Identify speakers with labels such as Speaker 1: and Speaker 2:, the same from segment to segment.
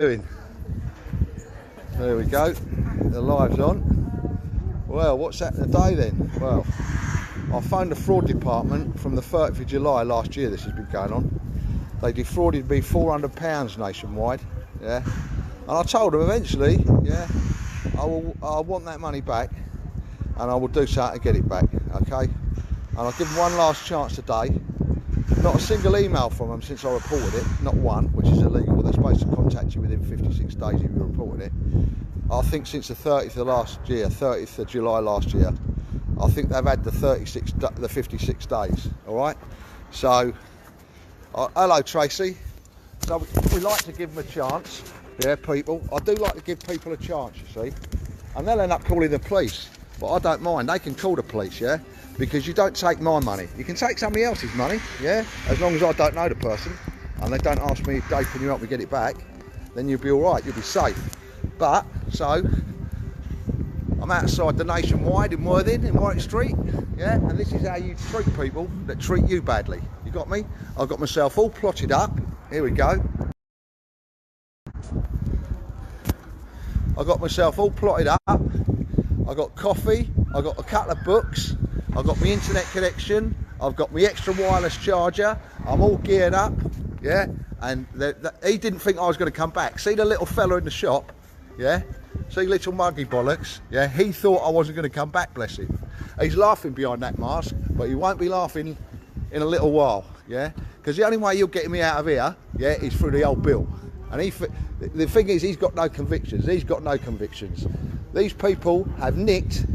Speaker 1: Doing. There we go, the live's on. Well, what's happened today then? Well, I phoned the fraud department from the 30th of July last year. This has been going on. They defrauded me £400 nationwide, yeah, and I told them eventually, yeah, I want that money back and I will do something to get it back, okay? And I'll give them one last chance today. Not a single email from them since I reported it, not one, which is illegal. They're supposed to contact you within 56 days if you reported it. I think since the 30th of last year, 30th of July last year, I think they've had the 56 days, all right? So, hello Tracy. So we like to give them a chance, yeah, people. I do like to give people a chance, you see. And they'll end up calling the police, but I don't mind. They can call the police, yeah? Because you don't take my money. You can take somebody else's money, yeah? As long as I don't know the person and they don't ask me, Dave, can you help me get it back? Then you'll be all right, you'll be safe. But, so, I'm outside the Nationwide in Worthing, in White Street, yeah? And this is how you treat people that treat you badly. You got me? I've got myself all plotted up. Here we go. I've got myself all plotted up. I've got coffee, I've got a couple of books, I've got my internet connection, I've got my extra wireless charger, I'm all geared up, yeah, and he didn't think I was going to come back. See the little fella in the shop, yeah, see little muggy bollocks, yeah, he thought I wasn't going to come back, bless him. He's laughing behind that mask, but he won't be laughing in a little while, yeah, because the only way you're getting me out of here, yeah, is through the old bill. And the thing is, he's got no convictions, These people have nicked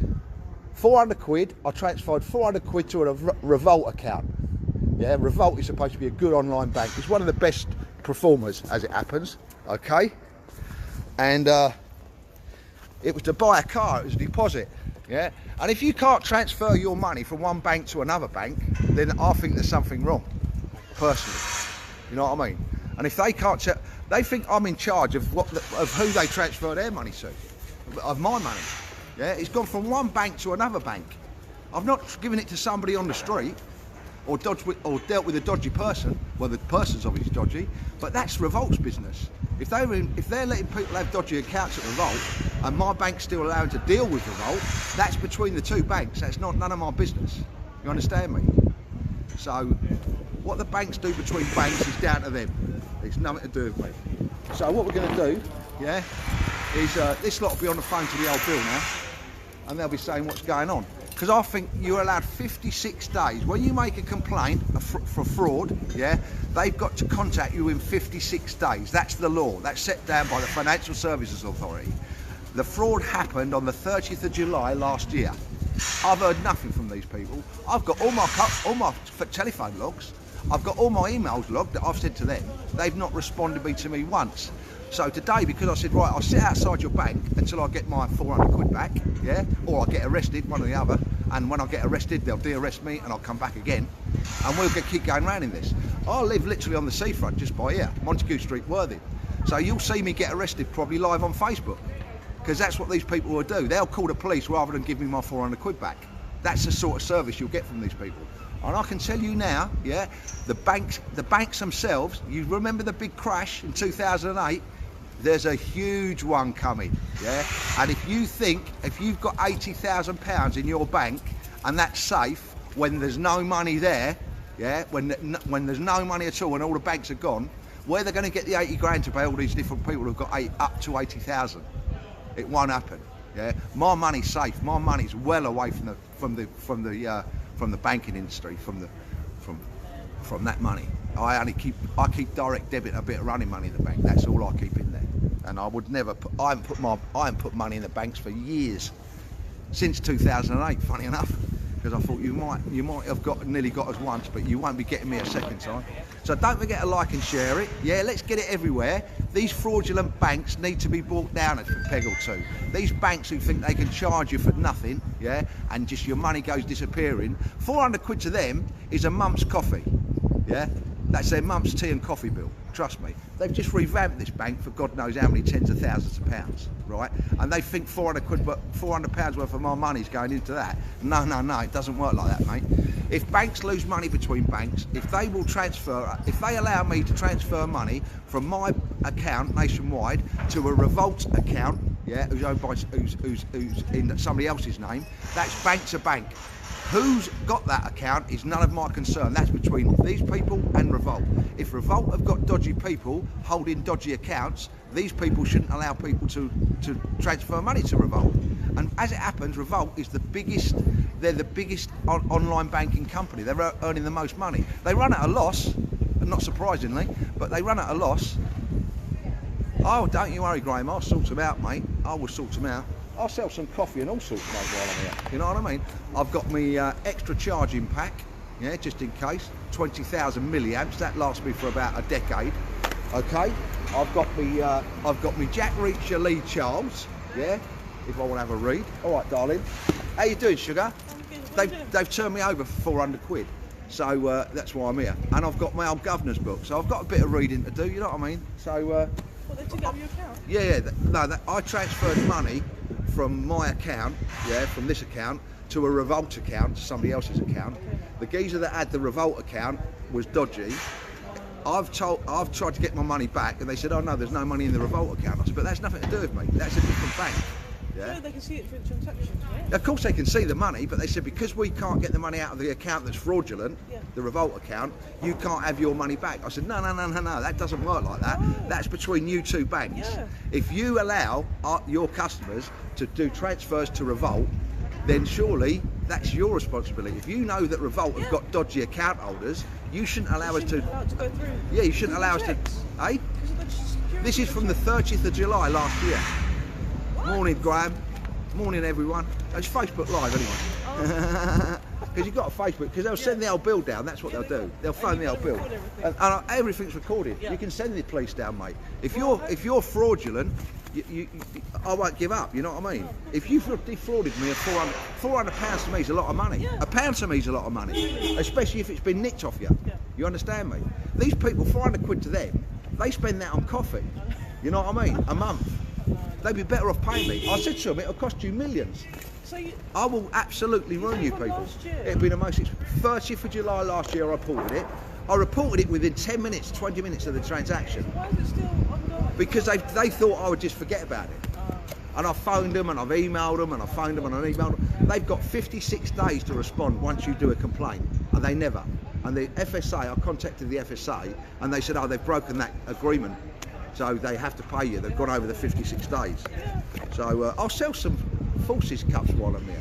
Speaker 1: 400 quid. I transferred 400 quid to a Revolt account. Yeah, Revolt is supposed to be a good online bank. It's one of the best performers, as it happens, okay? And it was to buy a car, it was a deposit, yeah? And if you can't transfer your money from one bank to another bank, then I think there's something wrong, personally. You know what I mean? And if they can't, they think I'm in charge of who they transfer their money to. Of my money, yeah, it's gone from one bank to another bank. I've not given it to somebody on the street or dealt with a dodgy person. Well, the person's obviously dodgy, but that's Revolt's business. If they're letting people have dodgy accounts at Revolt and my bank's still allowed to deal with Revolt, that's between the two banks. That's none of my business. You understand me? So what the banks do between banks is down to them. It's nothing to do with me. So what we're going to do, yeah, is this lot will be on the phone to the old bill now and they'll be saying what's going on, because I think you're allowed 56 days when you make a complaint for fraud, yeah, they've got to contact you in 56 days. That's the law, that's set down by the Financial Services Authority. The fraud happened on the 30th of July last year. I've heard nothing from these people. I've got all my telephone logs, I've got all my emails logged that I've sent to them. They've not responded to me once. So today, because I said, right, I'll sit outside your bank until I get my 400 quid back, yeah, or I'll get arrested, one or the other, and when I get arrested, they'll de-arrest me and I'll come back again, and we'll keep going round in this. I live literally on the seafront just by here, Montague Street, Worthing. So you'll see me get arrested probably live on Facebook, because that's what these people will do. They'll call the police rather than give me my 400 quid back. That's the sort of service you'll get from these people. And I can tell you now, yeah, the banks themselves, you remember the big crash in 2008? There's a huge one coming, yeah? And if you've got £80,000 in your bank and that's safe when there's no money there, yeah, when there's no money at all and all the banks are gone, where they're going to get the 80 grand to pay all these different people who've got up to 80,000? It won't happen, yeah? My money's safe. My money's well away from the banking industry, from that money. I keep direct debit and a bit of running money in the bank. That's all I keep in there. And I would never I haven't put money in the banks for years, since 2008. Funny enough, because I thought you might have nearly got us once, but you won't be getting me a second time. So don't forget to like and share it. Yeah, let's get it everywhere. These fraudulent banks need to be brought down a peg or two. These banks who think they can charge you for nothing, yeah, and just your money goes disappearing. 400 quid to them is a month's coffee. Yeah, That's their month's tea and coffee bill, trust me. They've just revamped this bank for God knows how many tens of thousands of pounds, right? And they think 400 quid, but 400 pounds worth of my money's going into that. No, no, no, it doesn't work like that, mate. If banks lose money between banks, if they allow me to transfer money from my account nationwide to a Revolt account, yeah, who's owned by, who's in somebody else's name, that's bank to bank. Who's got that account is none of my concern. That's between these people and Revolt. If Revolt have got dodgy people holding dodgy accounts, these people shouldn't allow people to transfer money to Revolt. And as it happens, Revolt is they're the biggest online banking company. They're earning the most money. They run at a loss, not surprisingly, but they run at a loss. Oh, don't you worry, Graham, I'll sort them out, mate. I will sort them out. I'll sell some coffee and all sorts, mate, while I'm here. You know what I mean? I've got me extra charging pack, yeah, just in case. 20,000 milliamps. That lasts me for about a decade. Okay. I've got me Jack Reacher Lee Charles, yeah, if I want to have a read. All right, darling. How you doing, sugar? They've turned me over for 400 quid. So that's why I'm here. And I've got my old governor's book. So I've got a bit of reading to do. You know what I mean? So. What,
Speaker 2: they took out of your account?
Speaker 1: Yeah. I transferred money from my account, yeah, from this account to a Revolt account, to somebody else's account. Okay. The geezer that had the Revolt account was dodgy. I've tried to get my money back, and they said, "Oh no, there's no money in the Revolt account." I said, "But that's nothing to do with me. That's a different bank." Yeah.
Speaker 2: So they can see it through the transactions, right?
Speaker 1: Of course they can see the money, but they said because we can't get the money out of the account that's fraudulent, yeah, the Revolt account, you can't have your money back. I said, no, that doesn't work like that. Oh. That's between you two banks. Yeah. If you allow your customers to do transfers to Revolt, then surely that's your responsibility. If you know that Revolt have got dodgy account holders, you shouldn't allow us to
Speaker 2: go through.
Speaker 1: Yeah, you shouldn't allow us to. Eh? This is from the 30th of July last year. Morning, Graham. Morning, everyone. It's Facebook Live, anyway. Because you've got a Facebook, because they'll send the old bill down. That's what they'll do. They'll phone the old bill, and everything's recorded. Yeah. You can send the police down, mate. If you're fraudulent, I won't give up. You know what I mean? If you've defrauded me of 400 pounds to me is a lot of money. Yeah. A pound to me is a lot of money, especially if it's been nicked off you. Yeah. You understand me? These people, 400 quid to them, they spend that on coffee. You know what I mean? A month. They'd be better off paying me. I said to them, it'll cost you millions.
Speaker 2: So
Speaker 1: I will absolutely ruin you people. It'll be the most 30th of July last year I reported it. I reported it within 10 minutes, 20 minutes of the transaction.
Speaker 2: Why is it still ongoing?
Speaker 1: Because they thought I would just forget about it. And I phoned them and I've emailed them and I phoned them and I emailed them. They've got 56 days to respond once you do a complaint, and they never. And the FSA, I contacted the FSA and they said, oh, they've broken that agreement. So they have to pay you. They've gone over the 56 days. So I'll sell some Forces cups while I'm here.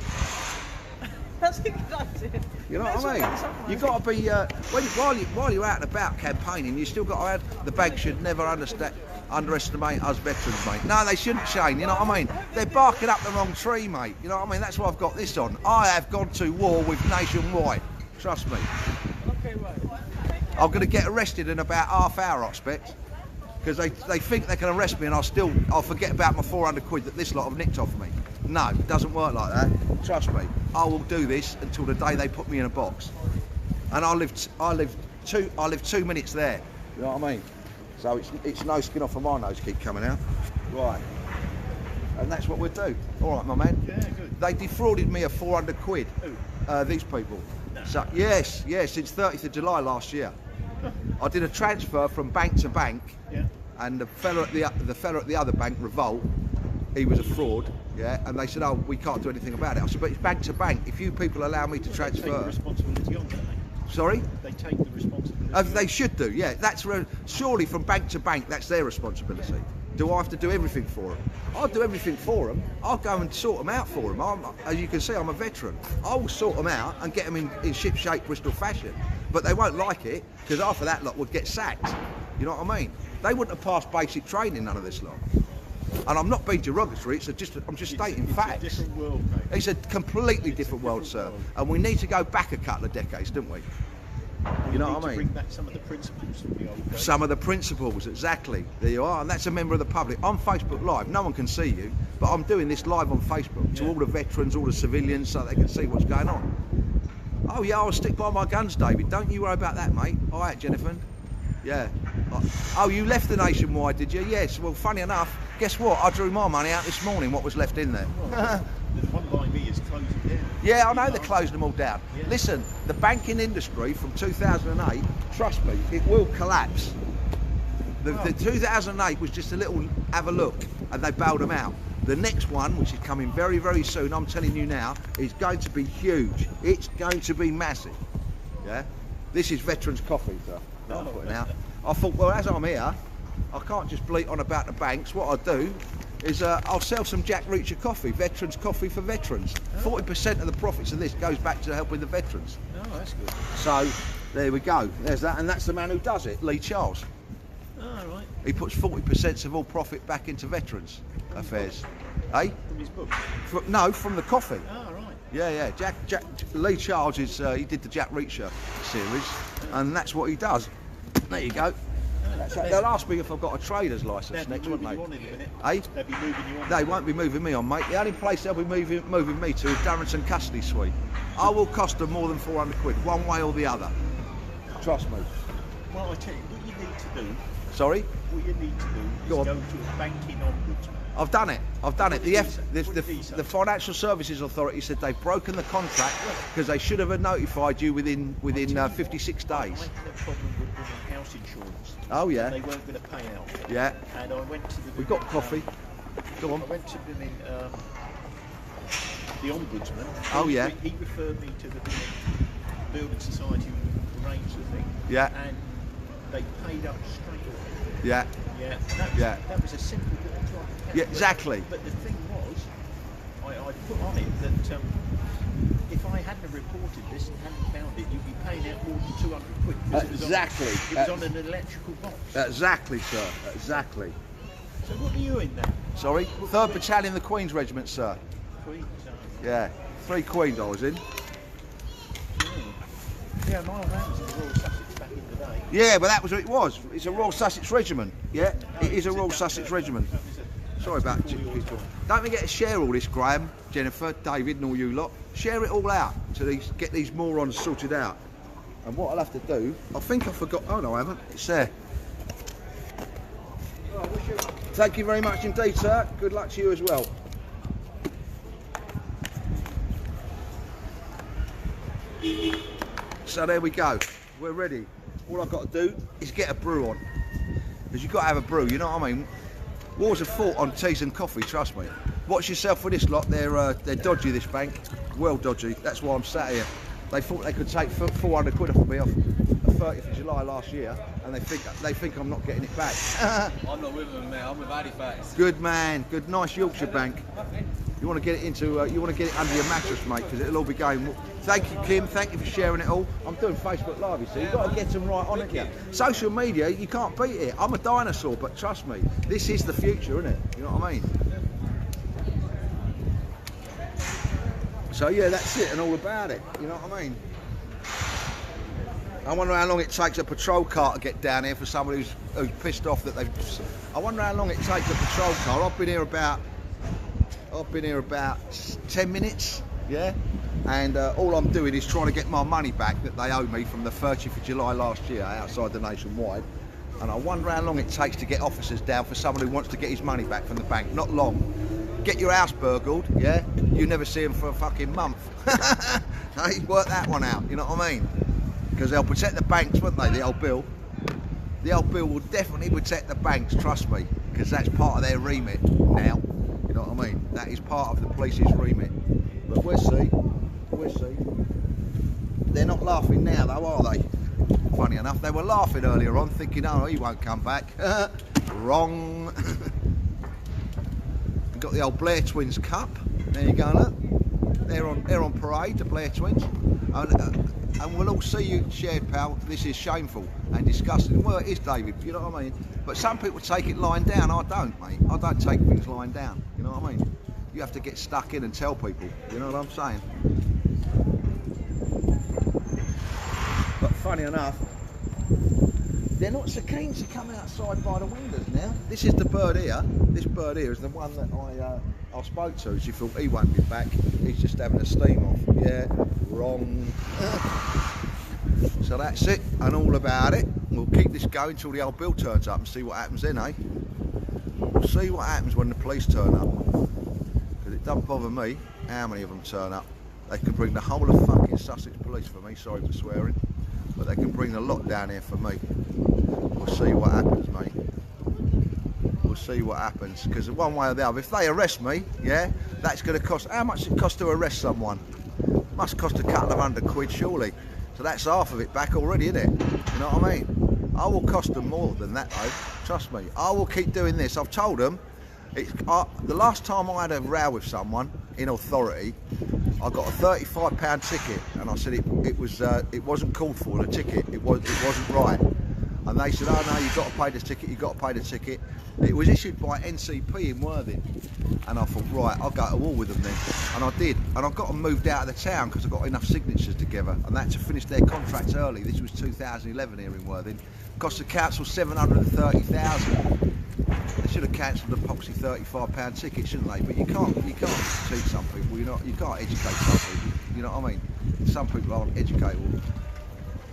Speaker 2: That's a good idea.
Speaker 1: You know what I mean? You've got to be while you're out and about campaigning. You still got to. The bank should never underestimate us veterans, mate. No, they shouldn't, Shane. You know what I mean? They're barking up the wrong tree, mate. You know what I mean? That's why I've got this on. I have gone to war with Nationwide. Trust me.
Speaker 2: Okay, right.
Speaker 1: I'm going to get arrested in about half hour, I expect. Because they think they can arrest me and I'll forget about my 400 quid that this lot have nicked off me. No, it doesn't work like that. Trust me. I will do this until the day they put me in a box. And I live 2 minutes there. You know what I mean? So it's no skin off of my nose keep coming out. Right. And that's what we'll do. All right, my man.
Speaker 3: Yeah, good.
Speaker 1: They defrauded me of 400 quid.
Speaker 3: Who?
Speaker 1: These people.
Speaker 3: No.
Speaker 1: So yes, since 30th of July last year. I did a transfer from bank to bank,
Speaker 3: yeah,
Speaker 1: and the fella at the other bank, Revolt, he was a fraud, yeah, and they said, oh, we can't do anything about it. I said, but it's bank to bank. If you people allow me to transfer,
Speaker 3: they take the responsibility on, don't they?
Speaker 1: Sorry?
Speaker 3: They take the responsibility.
Speaker 1: They should do, yeah. That's surely from bank to bank. That's their responsibility. Do I have to do everything for them? I'll do everything for them. I'll go and sort them out for them. As you can see, I'm a veteran. I will sort them out and get them in ship-shape Bristol fashion. But they won't like it, because half of that lot would get sacked. You know what I mean? They wouldn't have passed basic training, none of this lot. And I'm not being derogatory, I'm just stating facts.
Speaker 3: It's a different world, mate.
Speaker 1: It's a completely different world, sir. And we need to go back a couple of decades, don't we? You know what I mean?
Speaker 3: Bring back some of the principles from the old days.
Speaker 1: Some of the principles, exactly. There you are, and that's a member of the public. I'm Facebook Live. No one can see you, but I'm doing this live on Facebook to all the veterans, all the civilians, so they can see what's going on. Oh yeah, I'll stick by my guns, David. Don't you worry about that, mate. All right, Jennifer. Yeah. Oh, you left the Nationwide, did you? Yes. Well, funny enough, guess what? I drew my money out this morning. What was left in there?
Speaker 3: The one by me is closing down.
Speaker 1: Yeah, I know they're closing them all down.
Speaker 3: Yeah.
Speaker 1: Listen, the banking industry from 2008, trust me, it will collapse. The 2008 was just a little have a look, and they bailed them out. The next one, which is coming very, very soon, I'm telling you now, is going to be huge. It's going to be massive. Yeah. This is Veterans Coffee, sir. That I'm putting out. I thought, well, as I'm here, I can't just bleat on about the banks. What I'll do is I'll sell some Jack Reacher coffee, Veterans Coffee for veterans. 40% of the profits of this goes back to helping the veterans.
Speaker 3: Oh, that's good.
Speaker 1: So there we go. There's that, and that's the man who does it, Lee Charles.
Speaker 3: Oh, right.
Speaker 1: He puts 40% of all profit back into veterans affairs. Eh?
Speaker 3: From his book.
Speaker 1: No, from the coffee.
Speaker 3: Oh, right.
Speaker 1: Yeah. Lee Charles is he did the Jack Reacher series, and that's what he does. There you go. They'll ask me if I've got a trader's license next, won't they?
Speaker 3: You on in a minute.
Speaker 1: Eh?
Speaker 3: They'll be moving you on.
Speaker 1: They won't be moving me on, mate. The only place they'll be moving me to is Darrington Custody Suite. I will cost them more than 400 quid, one way or the other. Trust me.
Speaker 3: Well, I tell you, what you need to do,
Speaker 1: Sorry?
Speaker 3: what you need to do is
Speaker 1: Go
Speaker 3: go
Speaker 1: on.
Speaker 3: to a banking ombudsman.
Speaker 1: I've done it.
Speaker 3: What did he say?
Speaker 1: The Financial Services Authority said they've broken the contract because they should have notified you within 56 days.
Speaker 3: I had a problem with women's house insurance.
Speaker 1: Oh yeah.
Speaker 3: They weren't going to pay out.
Speaker 1: Yeah.
Speaker 3: And I went to the...
Speaker 1: We've got coffee. Go on.
Speaker 3: I went to the ombudsman.
Speaker 1: Oh, yeah.
Speaker 3: He referred me to the building society who arranged the thing.
Speaker 1: Yeah.
Speaker 3: And they paid up straight away.
Speaker 1: Yeah.
Speaker 3: Yeah. That was a simple little drop.
Speaker 1: Yeah, exactly.
Speaker 3: But the thing was, I put on it that if I hadn't reported this and hadn't found it, you'd be paying out more than 200 quid.
Speaker 1: Exactly.
Speaker 3: It was on an electrical box.
Speaker 1: Exactly, sir. Exactly.
Speaker 3: So what are you in now?
Speaker 1: Sorry? 3rd Battalion, the Queen's Regiment, sir.
Speaker 3: Queen.
Speaker 1: Yeah. 3 Queens I was in.
Speaker 3: Yeah, my old man was in the Royal Sussex back in the day.
Speaker 1: Yeah, but that was what it was. It's a Royal Sussex Regiment. Yeah, it is a Royal Sussex Regiment. Sorry about it. Don't forget to share all this, Graham, Jennifer, David and all you lot. Share it all out to get these morons sorted out. And what I'll have to do, I think I forgot, oh no I haven't, it's there. Thank you very much indeed, sir. Good luck to you as well. So there we go, we're ready. All I've got to do is get a brew on. Because you've got to have a brew, you know what I mean? Wars are fought on teas and coffee, trust me. Watch yourself with this lot, they're dodgy, this bank. Well dodgy, that's why I'm sat here. They thought they could take 400 quid off of me off the 30th of July last year, and they think I'm not getting it back.
Speaker 4: I'm not with them, man. I'm with Halifax.
Speaker 1: Good man, good, nice Yorkshire bank. You want to get it under your mattress, mate, because it'll all be going. Thank you, Kim. Thank you for sharing it all. I'm doing Facebook Live, you see. You've got to get them right on it. Yeah. Social media, you can't beat it. I'm a dinosaur, but trust me, this is the future, isn't it? You know what I mean? So yeah, that's it and all about it. You know what I mean? I wonder how long it takes a patrol car to get down here for somebody who's pissed off that they've. I wonder how long it takes a patrol car. I've been here about 10 minutes. Yeah. And all I'm doing is trying to get my money back that they owe me from the 30th of July last year outside the Nationwide. And I wonder how long it takes to get officers down for someone who wants to get his money back from the bank. Not long. Get your house burgled, yeah? You never see them for a fucking month. Hey, work that one out, you know what I mean? Because they'll protect the banks, won't they, the old bill? The old bill will definitely protect the banks, trust me, because that's part of their remit now. You know what I mean? That is part of the police's remit. But we'll see. We'll see. They're not laughing now though, are they? Funny enough, they were laughing earlier on, thinking, oh, he won't come back. Wrong. We've got the old Blair Twins Cup. There you go, look. They're on parade, the Blair Twins. And we'll all see you, shared pal. This is shameful and disgusting. Well, it is, David, you know what I mean? But some people take it lying down. I don't, mate. I don't take things lying down. You know what I mean? You have to get stuck in and tell people. You know what I'm saying? But funny enough, they're not so keen to come outside by the windows now. This is the bird here. This bird here is the one that I spoke to. She thought he won't be back. He's just having a steam off. Yeah, wrong. So that's it and all about it. we'll keep this going till the old bill turns up and see what happens then, eh? We'll see what happens when the police turn up. Because it doesn't bother me how many of them turn up. They can bring the whole of fucking Sussex police for me, sorry for swearing. But they can bring the lot down here for me. We'll see what happens, mate. We'll see what happens. Because one way or the other, if they arrest me, yeah, that's going to cost... How much does it cost to arrest someone? Must cost a couple of £100 surely. So that's half of it back already, isn't it? You know what I mean? I will cost them more than that though, trust me. I will keep doing this. I've told them, the last time I had a row with someone in authority, I got a £35 ticket, and I said it wasn't called for, the ticket, it wasn't right. And they said, oh no, you've got to pay the ticket, you've got to pay the ticket. It was issued by NCP in Worthing. And I thought, right, I'll go to war with them then. And I did. And I got them moved out of the town because I got enough signatures together. And they had to finish their contracts early. This was 2011 here in Worthing. Cost the council $730,000. They should have cancelled the poxy £35 ticket, shouldn't they? But you can't teach some people. You can't educate some people. You know what I mean? Some people aren't educatable.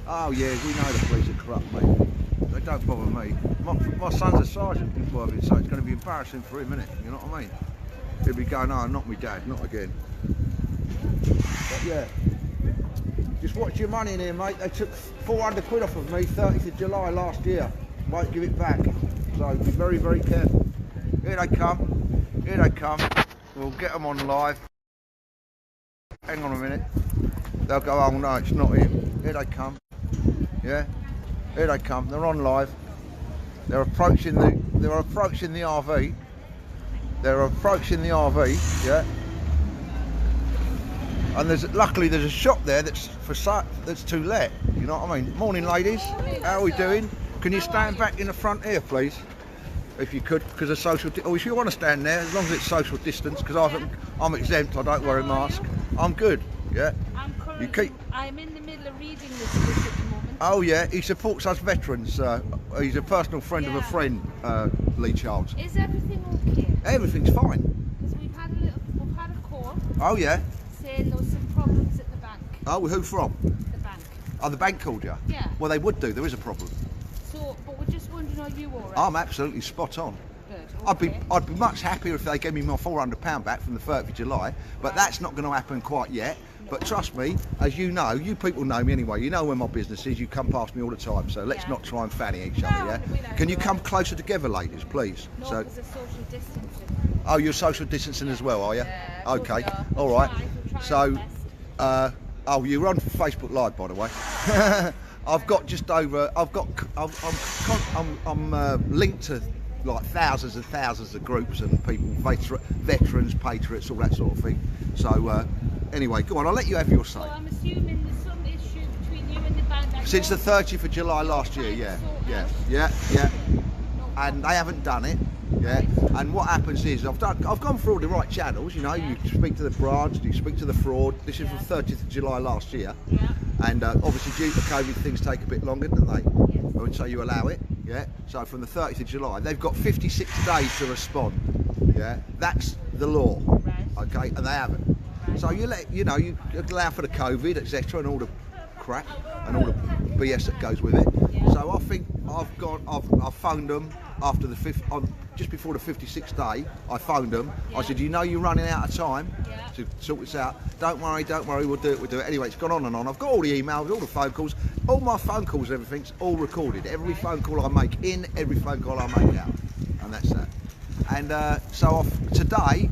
Speaker 1: Oh yeah, we know the police are corrupt, mate. They don't bother me. My son's a sergeant in Worthing, so it's going to be embarrassing for him, innit? You know what I mean? He'll be going, oh, not me dad, not again. But yeah, just watch your money in here, mate. They took £400 off of me 30th of July last year. Won't give it back. So be very, very careful. Here they come. Here they come. We'll get them on live. Hang on a minute. They'll go, oh no, it's not him. Here they come. Yeah. Here they come. They're on live. They're approaching the RV. They're approaching the RV. Yeah. And luckily there's a shop there that's to let. You know what I mean? Morning, ladies. How are we doing? Can you stand back in the front here, please? If you could, because of social. Or if you want to stand there, as long as it's social distance, because I'm exempt. I don't wear a mask. I'm good. Yeah.
Speaker 5: I'm in the middle of reading this book at the moment.
Speaker 1: Oh yeah, he supports us veterans. He's a personal friend of a friend, Lee Charles.
Speaker 5: Is everything okay?
Speaker 1: Everything's fine.
Speaker 5: Because we've had a call.
Speaker 1: Oh yeah.
Speaker 5: Saying there was some problems at the bank.
Speaker 1: Oh, who from?
Speaker 5: The bank.
Speaker 1: Oh, the bank called you?
Speaker 5: Yeah.
Speaker 1: Well, they would do. There is a problem.
Speaker 5: So, but we're just wondering, are you all right?
Speaker 1: I'm absolutely spot on.
Speaker 5: Good. Okay.
Speaker 1: I'd be much happier if they gave me my £400 back from the 30th of July, but that's not going to happen quite yet. But trust me, as you know, you people know me anyway, you know where my business is, you come past me all the time, so let's not try and fanny each other, yeah? Can you come closer together, ladies, please?
Speaker 5: No,
Speaker 1: so,
Speaker 5: because of social distancing.
Speaker 1: oh, you're social distancing as well, are you?
Speaker 5: Yeah,
Speaker 1: okay,
Speaker 5: we'll
Speaker 1: all right.
Speaker 5: try
Speaker 1: So,
Speaker 5: our best.
Speaker 1: oh, you're on Facebook Live, by the way. I've got just over, I'm linked to like thousands and thousands of groups and people, veterans, patriots, all that sort of thing. So, anyway, go on, I'll let you have your say.
Speaker 5: So I'm assuming there's some issue between you and the bank.
Speaker 1: Since the 30th of July last year, yeah. And they haven't done it, yeah. And what happens is, I've gone through all the right channels, you know, you speak to the branch, you speak to the fraud. This is from 30th of July last year.
Speaker 5: Yeah.
Speaker 1: And obviously due to COVID, things take a bit longer, don't they?
Speaker 5: Yes.
Speaker 1: And so you allow it, yeah. So from the 30th of July, they've got 56 days to respond, yeah. That's the law,
Speaker 5: Right.
Speaker 1: okay, and they haven't.
Speaker 5: Right.
Speaker 1: So you allow for the COVID, etc., and all the crap and all the BS that goes with it.
Speaker 5: Yeah.
Speaker 1: So I think I've phoned them after the just before the 56th day. I phoned them.
Speaker 5: Yeah.
Speaker 1: I said, you know, you're running out of time
Speaker 5: Yeah.
Speaker 1: to sort this out. Don't worry, we'll do it. Anyway, it's gone on and on. I've got all the emails, all the phone calls, all my phone calls, everything's all recorded. Every phone call I make in, every phone call I make out, and that's that. And today,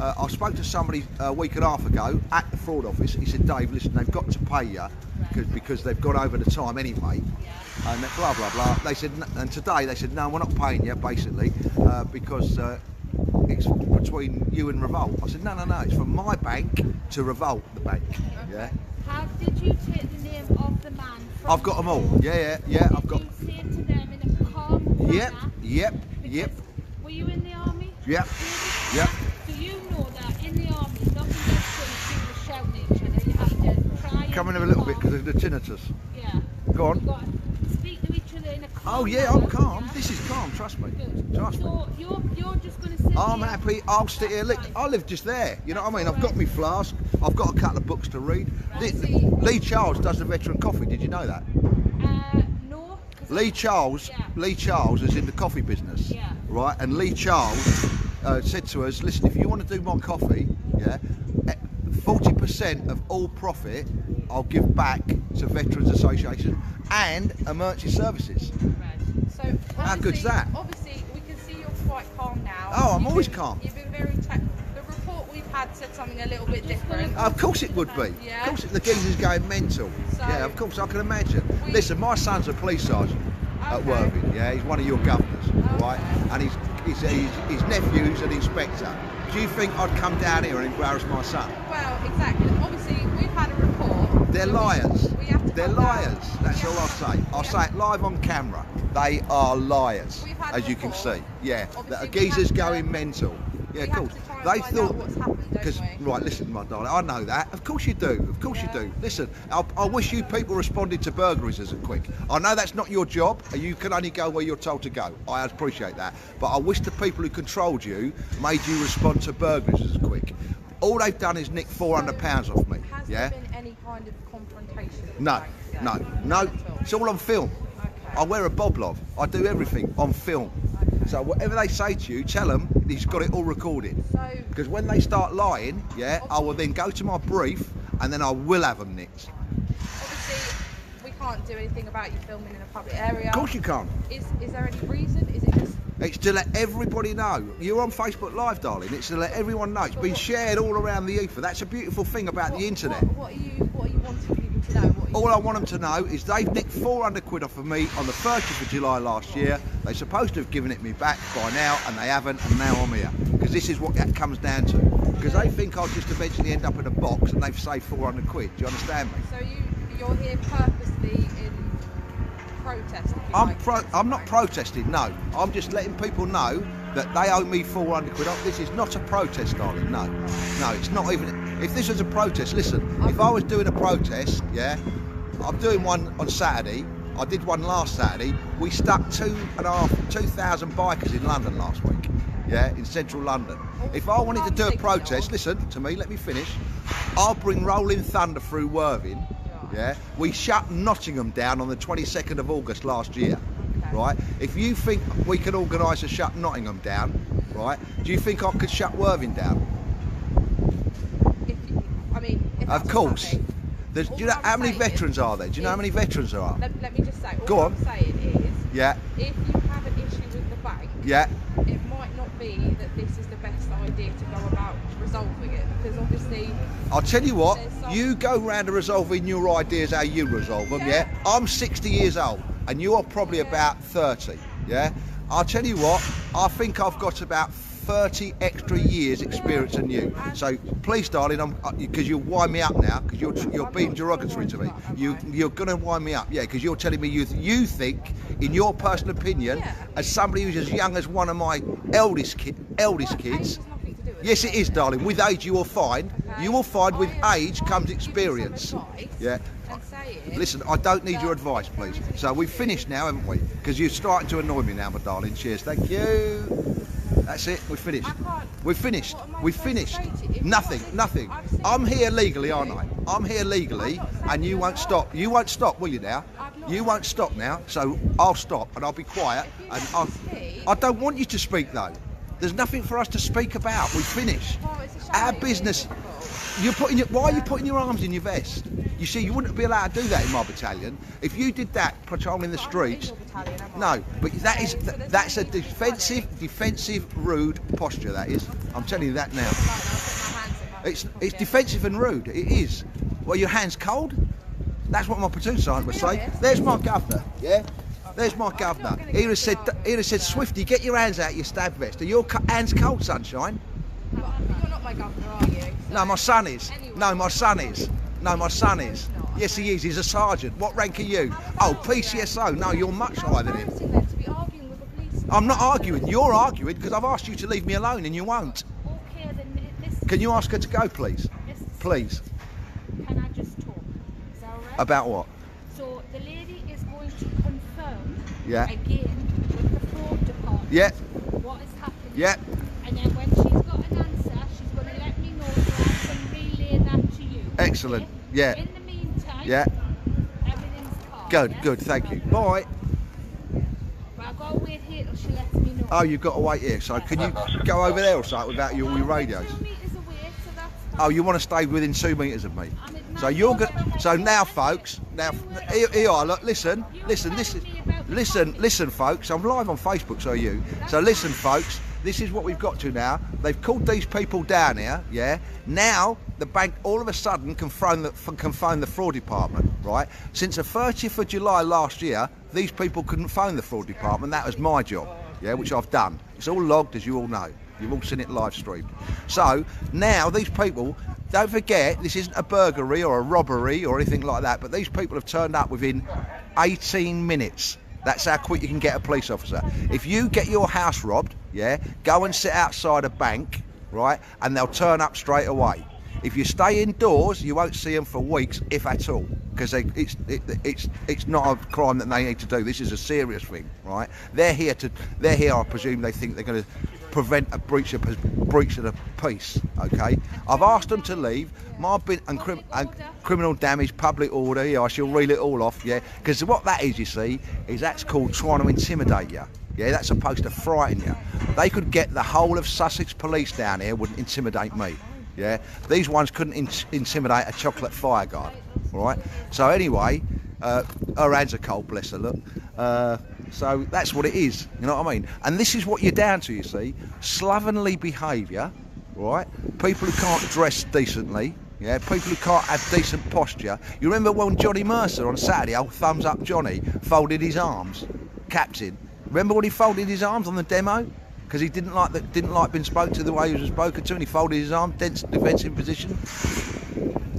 Speaker 1: I spoke to somebody a week and a half ago at the fraud office. He said, Dave, listen, they've got to pay you because they've gone over the time anyway. And blah, blah, blah. They said, and today they said, no, we're not paying you, basically, because it's between you and Revolt. I said, no, it's from my bank to Revolt, the bank. Yeah.
Speaker 5: How did you take the name of the man?
Speaker 1: I've got them all. Yeah. I've got.
Speaker 5: Did you say to them in a calm manner?
Speaker 1: Yep.
Speaker 5: Were you in the army?
Speaker 1: Yep.
Speaker 5: So you know that in the army, nothing gets done if people shouting at each other. You have to try.
Speaker 1: Coming in a little bit because of the tinnitus.
Speaker 5: Yeah.
Speaker 1: Go on.
Speaker 5: You've got to speak to each other in a calm
Speaker 1: Oh yeah,
Speaker 5: manner,
Speaker 1: I'm calm.
Speaker 5: yeah?
Speaker 1: This is calm. Trust me.
Speaker 5: Good.
Speaker 1: Trust me.
Speaker 5: So you're just going to sit
Speaker 1: I'm
Speaker 5: here?
Speaker 1: happy. I'll sit here. Look, I live just there. You know what I mean? I've got my flask. I've got a couple of books to read.
Speaker 5: Right,
Speaker 1: Lee Charles does the veteran coffee. Did you know that?
Speaker 5: No.
Speaker 1: Lee Charles,
Speaker 5: Yeah.
Speaker 1: Lee Charles is in the coffee business,
Speaker 5: Yeah.
Speaker 1: right? And Lee Charles said to us, listen, if you want to do my coffee, yeah, 40% of all profit I'll give back to Veterans Association and Emergency Services.
Speaker 5: Right.
Speaker 2: So
Speaker 1: How good's
Speaker 2: obviously-
Speaker 1: that?
Speaker 2: Obviously, we can see you're quite calm now.
Speaker 1: Oh, I'm
Speaker 2: You've
Speaker 1: always
Speaker 2: been-
Speaker 1: calm.
Speaker 2: You've been very. The report we've had said something a little bit different.
Speaker 1: Of course it would be.
Speaker 2: Yeah.
Speaker 1: Of course the geezer's going mental.
Speaker 2: So-
Speaker 1: Yeah, of course I can imagine.
Speaker 2: We-
Speaker 1: Listen, my son's a police sergeant at
Speaker 2: Okay.
Speaker 1: Worthing. Yeah, he's one of your governors, right? And his nephew's an inspector. Do you think I'd come down here and embarrass my son?
Speaker 2: Well, exactly. Obviously, we've had a report.
Speaker 1: They're
Speaker 2: that
Speaker 1: liars.
Speaker 2: We have to
Speaker 1: They're
Speaker 2: come down.
Speaker 1: liars. That's all I'll say. I'll say it live on camera. They are liars,
Speaker 2: We've had
Speaker 1: as you can
Speaker 2: before.
Speaker 1: see. Yeah,
Speaker 2: Obviously,
Speaker 1: that a
Speaker 2: we
Speaker 1: geezer's
Speaker 2: have to-
Speaker 1: going mental. Yeah,
Speaker 2: we
Speaker 1: of
Speaker 2: have
Speaker 1: course.
Speaker 2: to try and
Speaker 1: They
Speaker 2: find
Speaker 1: thought
Speaker 2: out what's happened, don't
Speaker 1: because
Speaker 2: we?
Speaker 1: right, listen, my darling, I know that. Of course you do. Of course
Speaker 2: Yeah.
Speaker 1: you do. Listen, I wish you people responded to burglaries as quick. I know that's not your job, and you can only go where you're told to go. I appreciate that, but I wish the people who controlled you made you respond to burglaries as quick. All they've done is nick £400 off me.
Speaker 2: Has
Speaker 1: Yeah.
Speaker 2: there been any kind of confrontation? at the
Speaker 1: No,
Speaker 2: bank today?
Speaker 1: no,
Speaker 2: None
Speaker 1: no.
Speaker 2: at all?
Speaker 1: It's all on film.
Speaker 2: Okay.
Speaker 1: I wear a boblov. I do everything on film. So whatever they say to you, tell them he's got it all recorded.
Speaker 2: So,
Speaker 1: Because when they start lying, yeah, I will then go to my brief and then I will have them nicked.
Speaker 2: obviously, we can't do anything about you filming in a public area.
Speaker 1: Of course you can't.
Speaker 2: Is there any reason? Is it just
Speaker 1: It's to let everybody know. You're on Facebook Live, darling. It's to let everyone know. It's been shared all around the ether. That's a beautiful thing about the internet.
Speaker 2: What are you wanting people to know? What are
Speaker 1: All I want them to know is they've nicked 400 quid off of me on the 30th of July last year. They're supposed to have given it me back by now, and they haven't, and now I'm here. Because this is what that comes down to. Because they think I'll just eventually end up in a box and they've saved 400 quid. Do you understand me?
Speaker 2: So you're here purposely in protest? if you like, against
Speaker 1: I'm
Speaker 2: the
Speaker 1: not
Speaker 2: bank?
Speaker 1: protesting, no. I'm just letting people know that they owe me 400 quid. This is not a protest, darling, no. No, it's not even... If this was a protest, listen, if I was doing a protest, yeah, I'm doing one on Saturday. I did one last Saturday. We stuck 2,000 bikers in London last week, yeah, in central London. If I wanted to do a protest, listen to me, let me finish. I'll bring Rolling Thunder through Worthing, yeah. We shut Nottingham down on the 22nd of August last year, right? If you think we can organise to shut Nottingham down, right, do you think I could shut Worthing down?
Speaker 2: If
Speaker 1: Of
Speaker 2: that's
Speaker 1: course.
Speaker 2: what's happening.
Speaker 1: Do you
Speaker 2: All
Speaker 1: know
Speaker 2: I'm
Speaker 1: how many
Speaker 2: saying
Speaker 1: veterans are there? Do you know how many veterans there are?
Speaker 2: Let me just say, all
Speaker 1: Go on.
Speaker 2: I'm saying is,
Speaker 1: Yeah,
Speaker 2: if you have an issue with the bank,
Speaker 1: yeah.
Speaker 2: it might not be that this is the best idea to go about resolving it, because obviously
Speaker 1: I'll tell you what,
Speaker 2: There's some-
Speaker 1: you go round to resolving your ideas how you resolve them, yeah?
Speaker 2: Yeah.
Speaker 1: I'm 60 years old and you're probably about 30, yeah? I'll tell you what, I think I've got about 30 extra years experience than you. So please, darling, because you'll wind me up now, because you're being derogatory to me. You're going to wind me up, yeah, because you're telling me you think, in your personal opinion,
Speaker 2: Yeah.
Speaker 1: as somebody who's as young as one of my eldest
Speaker 2: age
Speaker 1: kids,
Speaker 2: has nothing to do with
Speaker 1: yes, it is, darling. With age, you will find.
Speaker 2: Okay.
Speaker 1: You will find with
Speaker 2: I am
Speaker 1: age
Speaker 2: trying
Speaker 1: comes
Speaker 2: to give you
Speaker 1: experience.
Speaker 2: some advice
Speaker 1: Yeah.
Speaker 2: And saying
Speaker 1: Listen, I don't need your
Speaker 2: that
Speaker 1: advice,
Speaker 2: if there
Speaker 1: please.
Speaker 2: is an
Speaker 1: So we've
Speaker 2: issue-
Speaker 1: finished now, haven't we? Because you're starting to annoy me now, my darling. Cheers. Thank you. That's it. We've finished.
Speaker 2: I can't-
Speaker 1: We've finished.
Speaker 2: What am I
Speaker 1: We've
Speaker 2: supposed to
Speaker 1: finished.
Speaker 2: say to you? If
Speaker 1: Nothing.
Speaker 2: you're not
Speaker 1: Nothing.
Speaker 2: listening, I've said
Speaker 1: I'm here
Speaker 2: what
Speaker 1: legally,
Speaker 2: to
Speaker 1: aren't
Speaker 2: do.
Speaker 1: I? I'm here legally,
Speaker 2: I'm not saying
Speaker 1: and you
Speaker 2: you're
Speaker 1: won't
Speaker 2: not.
Speaker 1: stop. You won't stop, will you now?
Speaker 2: I've not
Speaker 1: You
Speaker 2: said
Speaker 1: won't stop now. So I'll stop and I'll be quiet.
Speaker 2: If you
Speaker 1: And
Speaker 2: let
Speaker 1: I'll,
Speaker 2: me speak-
Speaker 1: I don't want you to speak though. There's nothing for us to speak about. We've finished.
Speaker 2: Well, it's a shame
Speaker 1: Our
Speaker 2: that you're
Speaker 1: business.
Speaker 2: difficult.
Speaker 1: Why are you putting your arms in your vest? You see, you wouldn't be allowed to do that in my battalion. If you did that patrolling the
Speaker 2: But I'm not in
Speaker 1: streets,
Speaker 2: your battalion, am I?
Speaker 1: no. But that is
Speaker 2: Okay, so there's
Speaker 1: that's
Speaker 2: no
Speaker 1: a
Speaker 2: need to be funny.
Speaker 1: defensive, rude posture. That is. I'm telling you that now.
Speaker 2: Right, now I'll put my hands in my
Speaker 1: It's
Speaker 2: pocket.
Speaker 1: defensive and rude. It is. Well, your hands cold. That's what my platoon sergeant would
Speaker 2: To be
Speaker 1: say.
Speaker 2: honest-
Speaker 1: There's my governor. Yeah. There's my
Speaker 2: I'm
Speaker 1: governor.
Speaker 2: not gonna
Speaker 1: He'd have
Speaker 2: get
Speaker 1: said,
Speaker 2: started
Speaker 1: he'd have said,
Speaker 2: with that.
Speaker 1: Swifty, get your hands out your stab vest. Are your hands cold, sunshine?
Speaker 2: But you're not my governor, are you?
Speaker 1: No,
Speaker 2: So-
Speaker 1: my son is.
Speaker 2: Anyway,
Speaker 1: No, my son is. No, my son is.
Speaker 2: No, he's not.
Speaker 1: Yes, he is. He's a sergeant. What rank are you?
Speaker 2: How
Speaker 1: Oh,
Speaker 2: embarrassing
Speaker 1: PCSO. No, you're much
Speaker 2: How
Speaker 1: higher than him.
Speaker 2: embarrassing then to be arguing with a policeman.
Speaker 1: I'm not arguing. You're arguing because I've asked you to leave me alone and you won't.
Speaker 5: Okay, then listen.
Speaker 1: Can you ask her to go, please?
Speaker 5: Listen.
Speaker 1: Please.
Speaker 5: Can I just talk? Is that alright?
Speaker 1: About what?
Speaker 5: So the lady is going to confirm
Speaker 1: Yeah.
Speaker 5: again with the fraud department
Speaker 1: Yeah.
Speaker 5: what is happening.
Speaker 1: Yeah.
Speaker 5: And then when she's got an answer, she's going to let me know so I can relay that to you.
Speaker 1: Excellent.
Speaker 5: okay?
Speaker 1: Yeah.
Speaker 5: In the meantime,
Speaker 1: Yeah.
Speaker 5: everything's calm.
Speaker 1: Good,
Speaker 5: yes?
Speaker 1: good. Thank you. Bye.
Speaker 5: got to wait here till she lets me know.
Speaker 1: Oh, you've got to wait here. So can you go over there or something without all your radios?
Speaker 5: 2 metres away, so that's fine.
Speaker 1: Oh, you want to stay within 2 metres of me?
Speaker 5: And it
Speaker 1: So
Speaker 5: might
Speaker 1: you're
Speaker 5: go
Speaker 1: good.
Speaker 5: over
Speaker 1: So
Speaker 5: her
Speaker 1: now,
Speaker 5: head.
Speaker 1: folks, now here you are. Look, listen, this is. Listen, folks. I'm live on Facebook, so are you. So listen, folks. This is what we've got to now. They've called these people down here, yeah. Now the bank all of a sudden can phone the fraud department, right? Since the 30th of July last year, these people couldn't phone the fraud department. That was my job, yeah, which I've done. It's all logged, as you all know. You've all seen it live streamed. So now these people, don't forget, this isn't a burglary or a robbery or anything like that, but these people have turned up within 18 minutes. That's how quick you can get a police officer. If you get your house robbed, yeah, go and sit outside a bank, right, and they'll turn up straight away. If you stay indoors, you won't see them for weeks, if at all, because it's not a crime that they need to do. This is a serious thing, right? They're here, I presume they think they're going to prevent a breach of the peace, okay? I've asked them to leave. Criminal damage, public order, yeah, I shall reel it all off, yeah, because what that is, you see, is that's called trying to intimidate you. Yeah, that's supposed to frighten you. They could get the whole of Sussex police down here, wouldn't intimidate me. Yeah, these ones couldn't intimidate a chocolate fire guard. All right. So anyway, her hands are cold, bless her. Look. So that's what it is. You know what I mean? And this is what you're down to. You see, slovenly behaviour. Right. People who can't dress decently. Yeah, people who can't have decent posture. You remember when Johnny Mercer on Saturday, old thumbs up Johnny, folded his arms, captain. Remember when he folded his arms on the demo? Because he didn't like being spoken to the way he was spoken to, and he folded his arms, defensive position.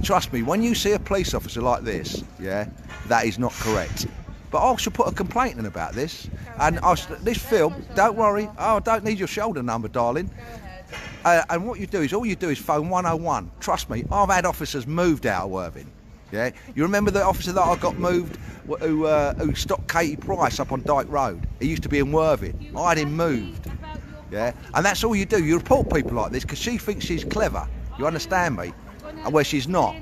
Speaker 1: Trust me, when you see a police officer like this, yeah, that is not correct. But I should put a complaint in about this. And this film, don't worry, I don't need your shoulder number, darling. And what you do is phone 101. Trust me, I've had officers moved out of Worthing. Yeah, you remember the officer that I got moved, who stopped Katie Price up on Dyke Road? He used to be in Worthing. I had him moved. Yeah, and that's all you do. You report people like this because she thinks she's clever. You understand me? And where she's not.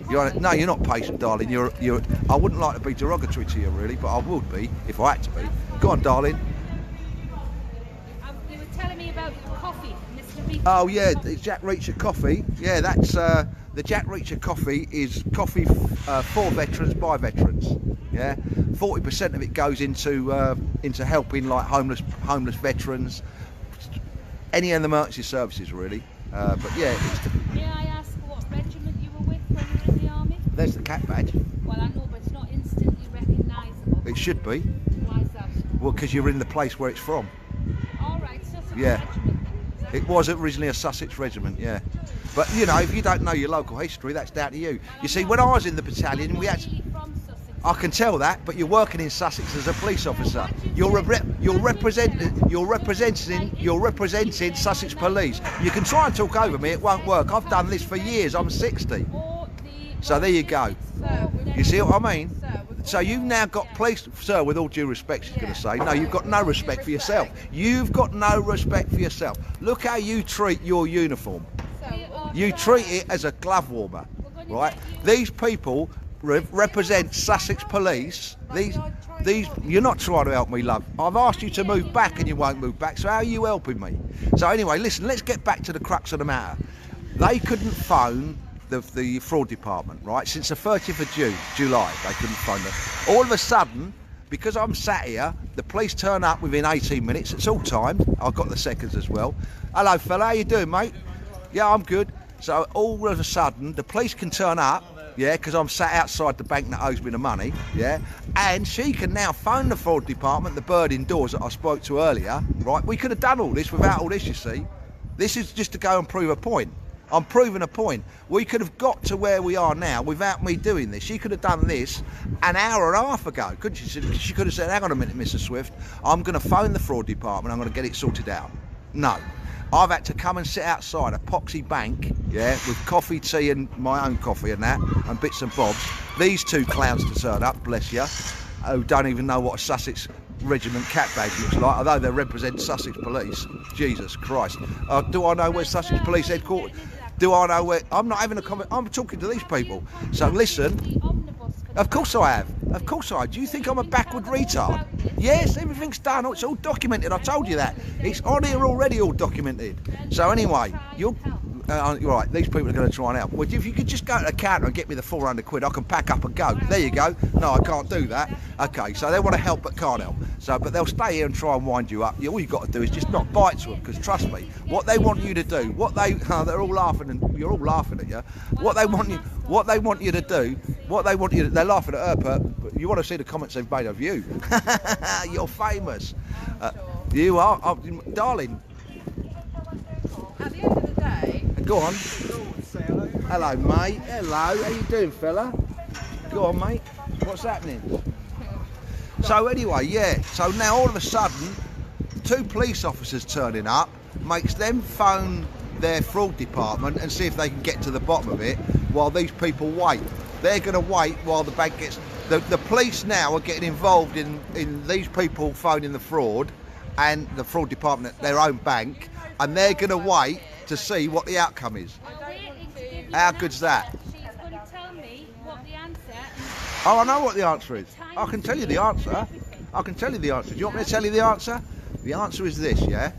Speaker 1: No, you're not patient, darling. I wouldn't like to be derogatory to you, really, but I would be if I had to be. Go on, darling.
Speaker 5: You were telling me about coffee, Mr. Reacher.
Speaker 1: Oh yeah, it's Jack Reacher coffee. Yeah, that's the Jack Reacher coffee is coffee for veterans by veterans. Yeah, 40% of it goes into helping like homeless veterans, any of the emergency services really. But yeah,
Speaker 5: May I ask what regiment you were with when you were in the army?
Speaker 1: there's the cat badge.
Speaker 5: Well, I know, but it's not instantly recognisable.
Speaker 1: It should be.
Speaker 5: Why is that?
Speaker 1: Well, because you're in the place where it's from.
Speaker 5: All right, Sussex
Speaker 1: Yeah.
Speaker 5: regiment.
Speaker 1: It was originally a Sussex regiment, yeah. But you know, if you don't know your local history, that's down to you. You see, when I was in the battalion, we had.
Speaker 5: From Sussex.
Speaker 1: I can tell that, but you're working in Sussex as a police officer. You're representing Sussex Police. You can try and talk over me, it won't work. I've done this for years. I'm 60. So there you go. You see what I mean? So you've now got police, sir, with all due respect, she's going to say. No, you've got no respect for yourself. You've got no respect for yourself. Look how you treat your uniform. You treat it as a glove warmer, right? These people represent Sussex Police. These, you're not trying to help me, love. I've asked you to move back and you won't move back, so how are you helping me? So anyway, listen, let's get back to the crux of the matter. They couldn't phone the fraud department, right? Since the 30th of July, they couldn't phone them. All of a sudden, because I'm sat here, the police turn up within 18 minutes. It's all timed. I've got the seconds as well. Hello, fella, how you doing, mate? Yeah, I'm good. So all of a sudden, the police can turn up, yeah, because I'm sat outside the bank that owes me the money, yeah, and she can now phone the fraud department, the bird indoors that I spoke to earlier, right? We could have done all this without all this, you see. This is just to go and prove a point. I'm proving a point. We could have got to where we are now without me doing this. She could have done this an hour and a half ago, couldn't she? She could have said, hang on a minute, Mr. Swift, I'm going to phone the fraud department, I'm going to get it sorted out. No. I've had to come and sit outside a poxy bank, yeah, with coffee, tea and my own coffee and that, and bits and bobs. These two clowns to turn up, bless you, who don't even know what a Sussex regiment cat badge looks like, although they represent Sussex Police. Jesus Christ. Do I know where Sussex Police headquarters? Do I know where? I'm not having a comment. I'm talking to these people. So listen. Of course I have. Of course I have. Do you think I'm a backward retard? Yes, everything's done. It's all documented. I told you that. It's on here already, all documented. So anyway, you're right. These people are going to try and help. Well, if you could just go to the counter and get me the 400 quid, I can pack up and go. There you go. No, I can't do that. Okay, so they want to help but can't help. So, but they'll stay here and try and wind you up. All you've got to do is just not bite to them, because trust me, what they want you to do, they're all laughing and you're all laughing at you. What they want you to do, they're laughing at her, but you want to see the comments they've made of you. You're famous. You are, darling.
Speaker 2: At the end of the day,
Speaker 1: Go on. Hello, mate. Hello. How you doing, fella? Go on, mate. What's happening? So anyway, yeah. So now all of a sudden, 2 police officers turning up makes them phone their fraud department and see if they can get to the bottom of it while these people wait. They're going to wait while the bank gets... The police now are getting involved in these people phoning the fraud and the fraud department at their own bank, and they're going to wait to see what the outcome is. How good's that?
Speaker 5: She's going to tell me what the answer is.
Speaker 1: Oh, I know what the answer is. I can tell you the answer. I can tell you the answer. Do you want me to tell you the answer? The answer is this, yeah?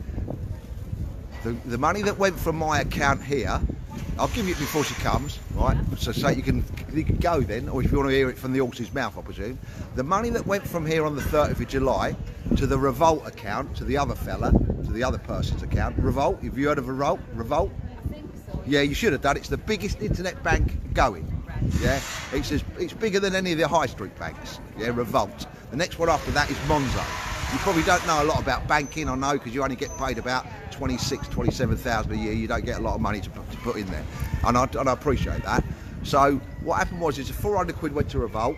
Speaker 1: The money that went from my account here, I'll give you it before she comes, right? So you can go then, or if you want to hear it from the horse's mouth, I presume. The money that went from here on the 30th of July to the Revolt account, to the other fella, to the other person's account. Revolt, have you heard of Revolt? Revolt?
Speaker 5: I think so.
Speaker 1: Yeah, you should have done. It's the biggest internet bank going. Yeah, it's bigger than any of the high street banks. Yeah, Revolt. The next one after that is Monzo. You probably don't know a lot about banking, I know, because you only get paid about 27,000 a year. You don't get a lot of money to put in there, and I appreciate that. So what happened was, is 400 quid went to Revolt.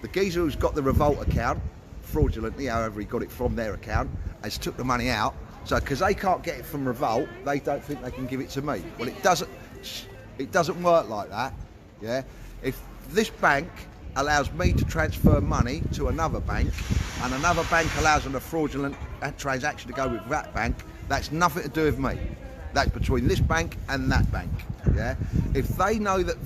Speaker 1: The geezer who's got the Revolt account, fraudulently, however he got it from their account, has took the money out. So because they can't get it from Revolt, they don't think they can give it to me. Well, it doesn't work like that. Yeah, if this bank allows me to transfer money to another bank, and another bank allows a fraudulent transaction to go with that bank, that's nothing to do with me. That's between this bank and that bank. Yeah, if they know that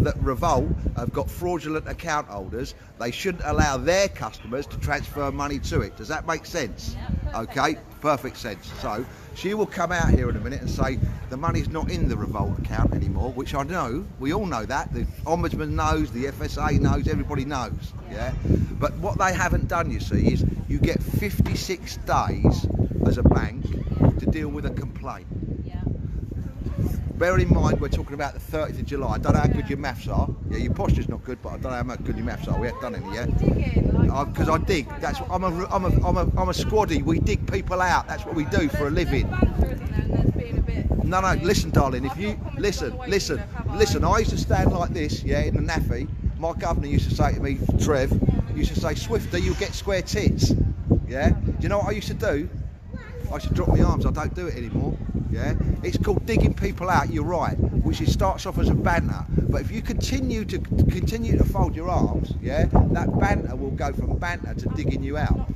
Speaker 1: that Revolt have got fraudulent account holders, they shouldn't allow their customers to transfer money to it. Does that make sense? Okay, perfect sense. So she will come out here in a minute and say the money's not in the Revolt account anymore, which I know, we all know that. The Ombudsman knows, the FSA knows, everybody knows. Yeah, but what they haven't done, you see, is you get 56 days as a bank to deal with a complaint. Bear in mind, we're talking about the 30th of July. I don't know how good your maths are. Yeah, your posture's not good, but I don't know how good your maths are. We haven't done any yet. Because I dig. That's what, I'm a squaddy. We dig people out. That's what we do for a living. No, listen, darling. If you listen. I used to stand like this, yeah, in the naffy. My governor used to say to me, Trev, used to say, Swifter, you'll get square tits. Yeah. Do you know what I used to do? I used to drop my arms. I don't do it anymore. Yeah, it's called digging people out. You're right, which starts off as a banter, but if you continue to fold your arms, yeah, that banter will go from banter to digging you out.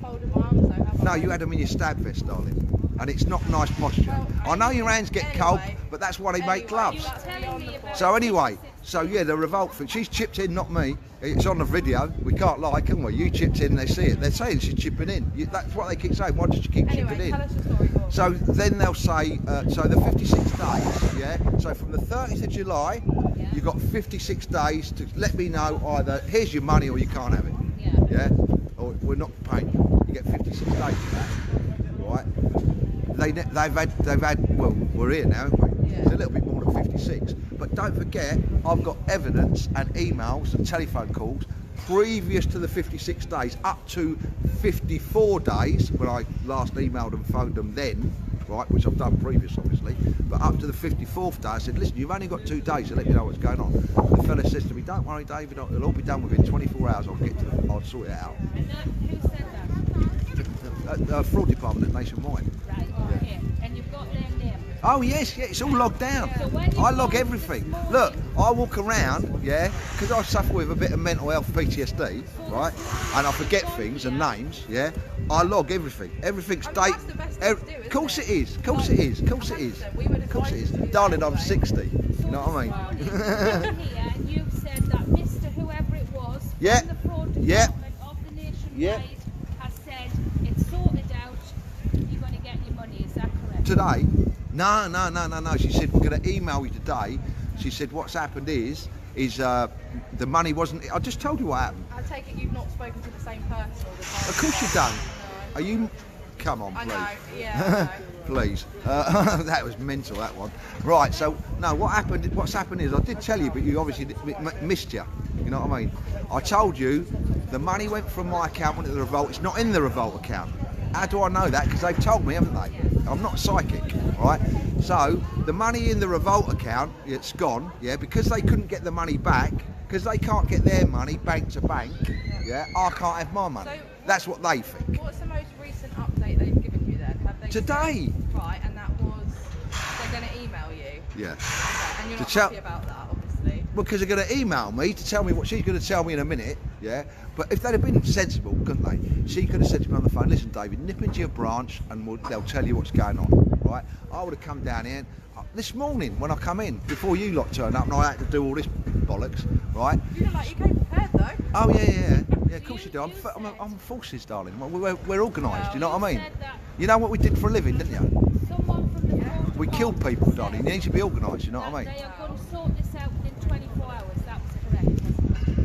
Speaker 1: No, you had them in your stab vest, darling, and it's not nice posture. I know your hands get cold, but that's why they make gloves. So anyway, so yeah, the Revolt thing. She's chipped in, not me. It's on the video. We can't lie, can we? You chipped in, they see it. They're saying she's chipping in. That's what they keep saying. Why does she keep chipping in?
Speaker 2: Tell us your story, go on.
Speaker 1: So then they'll say, so the 56 days, yeah? So from the 30th of July, you've got 56 days to let me know either here's your money or you can't have it. Yeah? Or we're not paying you. You get 56 days for that, right? They've had, well, we're here now, haven't we? It's a little bit more than 56. But don't forget, I've got evidence and emails and telephone calls previous to the 56 days, up to 54 days, when I last emailed and phoned them then, right, which I've done previous, obviously, but up to the 54th day, I said, listen, you've only got 2 days to let me know what's going on. The fella says to me, don't worry, David, it'll all be done within 24 hours, I'll sort it out.
Speaker 5: And who said that?
Speaker 1: Fraud department at Nationwide.
Speaker 5: Right, okay. And you've got their name.
Speaker 1: Oh yes, yeah, it's all logged down. I log everything. Look, I walk around, yeah, because I suffer with a bit of mental health PTSD, right? And I forget things and names, yeah. I log everything. Everything's date. Of course it is. Of course it is. Of course it is. Of course it is. Darling, I'm 60. You know what I mean?
Speaker 5: Here, and you've said that Mr. Whoever it was
Speaker 1: Yeah.
Speaker 5: from the fraud
Speaker 1: Yeah.
Speaker 5: department of the Nationwide
Speaker 1: Yeah.
Speaker 5: has said
Speaker 1: today? No. She said, we're going to email you today. She said, what's happened is the money wasn't... I just told you what happened.
Speaker 2: I take it you've not spoken to the same person all the time.
Speaker 1: Of course you don't.
Speaker 2: No.
Speaker 1: Are you... Come on,
Speaker 2: I
Speaker 1: please.
Speaker 2: know, yeah, I know.
Speaker 1: Please. That was mental, that one. Right, so, no, what's happened is, I did tell you, but you obviously missed you. You know what I mean? I told you the money went from my account into the Revolt. It's not in the Revolt account. How do I know that? Because they've told me, haven't they? I'm not psychic, right? So, the money in the Revolt account, it's gone, yeah, because they couldn't get the money back, because they can't get their money bank to bank, yeah, I can't have my money.
Speaker 2: So,
Speaker 1: that's what they think.
Speaker 2: What's the most recent update they've given you then? Have they
Speaker 1: Today.
Speaker 2: Right, and that was they're going to email you.
Speaker 1: Yeah.
Speaker 2: Okay, and you're not
Speaker 1: To tell-
Speaker 2: happy about that, obviously.
Speaker 1: Well, because they're going to email me to tell me what she's going to tell me in a minute, yeah? But if they'd have been sensible, couldn't they? She could have said to me on the phone, listen, David, nip into your branch and they'll tell you what's going on, right? I would have come down here this morning when I come in, before you lot turned up and I had to do all this bollocks, right?
Speaker 2: You look like you came prepared, though.
Speaker 1: Oh, yeah, of course you do. I'm forces, darling. We're organised, you know what I mean? You know what we did for a living, didn't you?
Speaker 5: Someone from the fraud
Speaker 1: We killed
Speaker 5: department
Speaker 1: people,
Speaker 5: said
Speaker 1: darling. You need to be organised, you know what I
Speaker 5: that
Speaker 1: mean?
Speaker 5: They are going to sort this out within 24 hours. That was correct.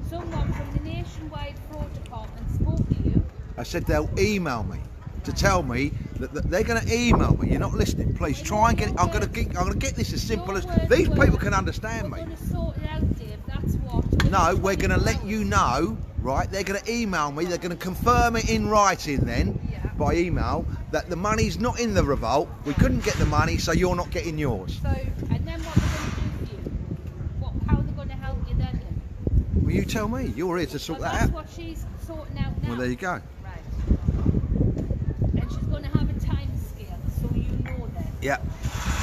Speaker 5: Someone from the nationwide fraud department spoke to you.
Speaker 1: I said they'll email me to tell me that they're going to email me. You're not listening. Please try and get it. I'm going to get this as simple as these people can understand
Speaker 5: We're
Speaker 1: me.
Speaker 5: going to sort it out, Dave. That's what.
Speaker 1: No, we're going to let you know, right? They're going to email me. They're going to confirm it in writing then by email that the money's not in the Revolt. We couldn't get the money, so you're not getting yours.
Speaker 2: So,
Speaker 5: And then what they're going to do for you? How they're going to help you then?
Speaker 1: Well, you tell me. You're here to sort
Speaker 5: Well,
Speaker 1: that
Speaker 5: that's
Speaker 1: out.
Speaker 5: what she's sorting out now.
Speaker 1: Well, there you go.
Speaker 5: Right. And she's going to have a time scale, so you know that.
Speaker 1: Yeah.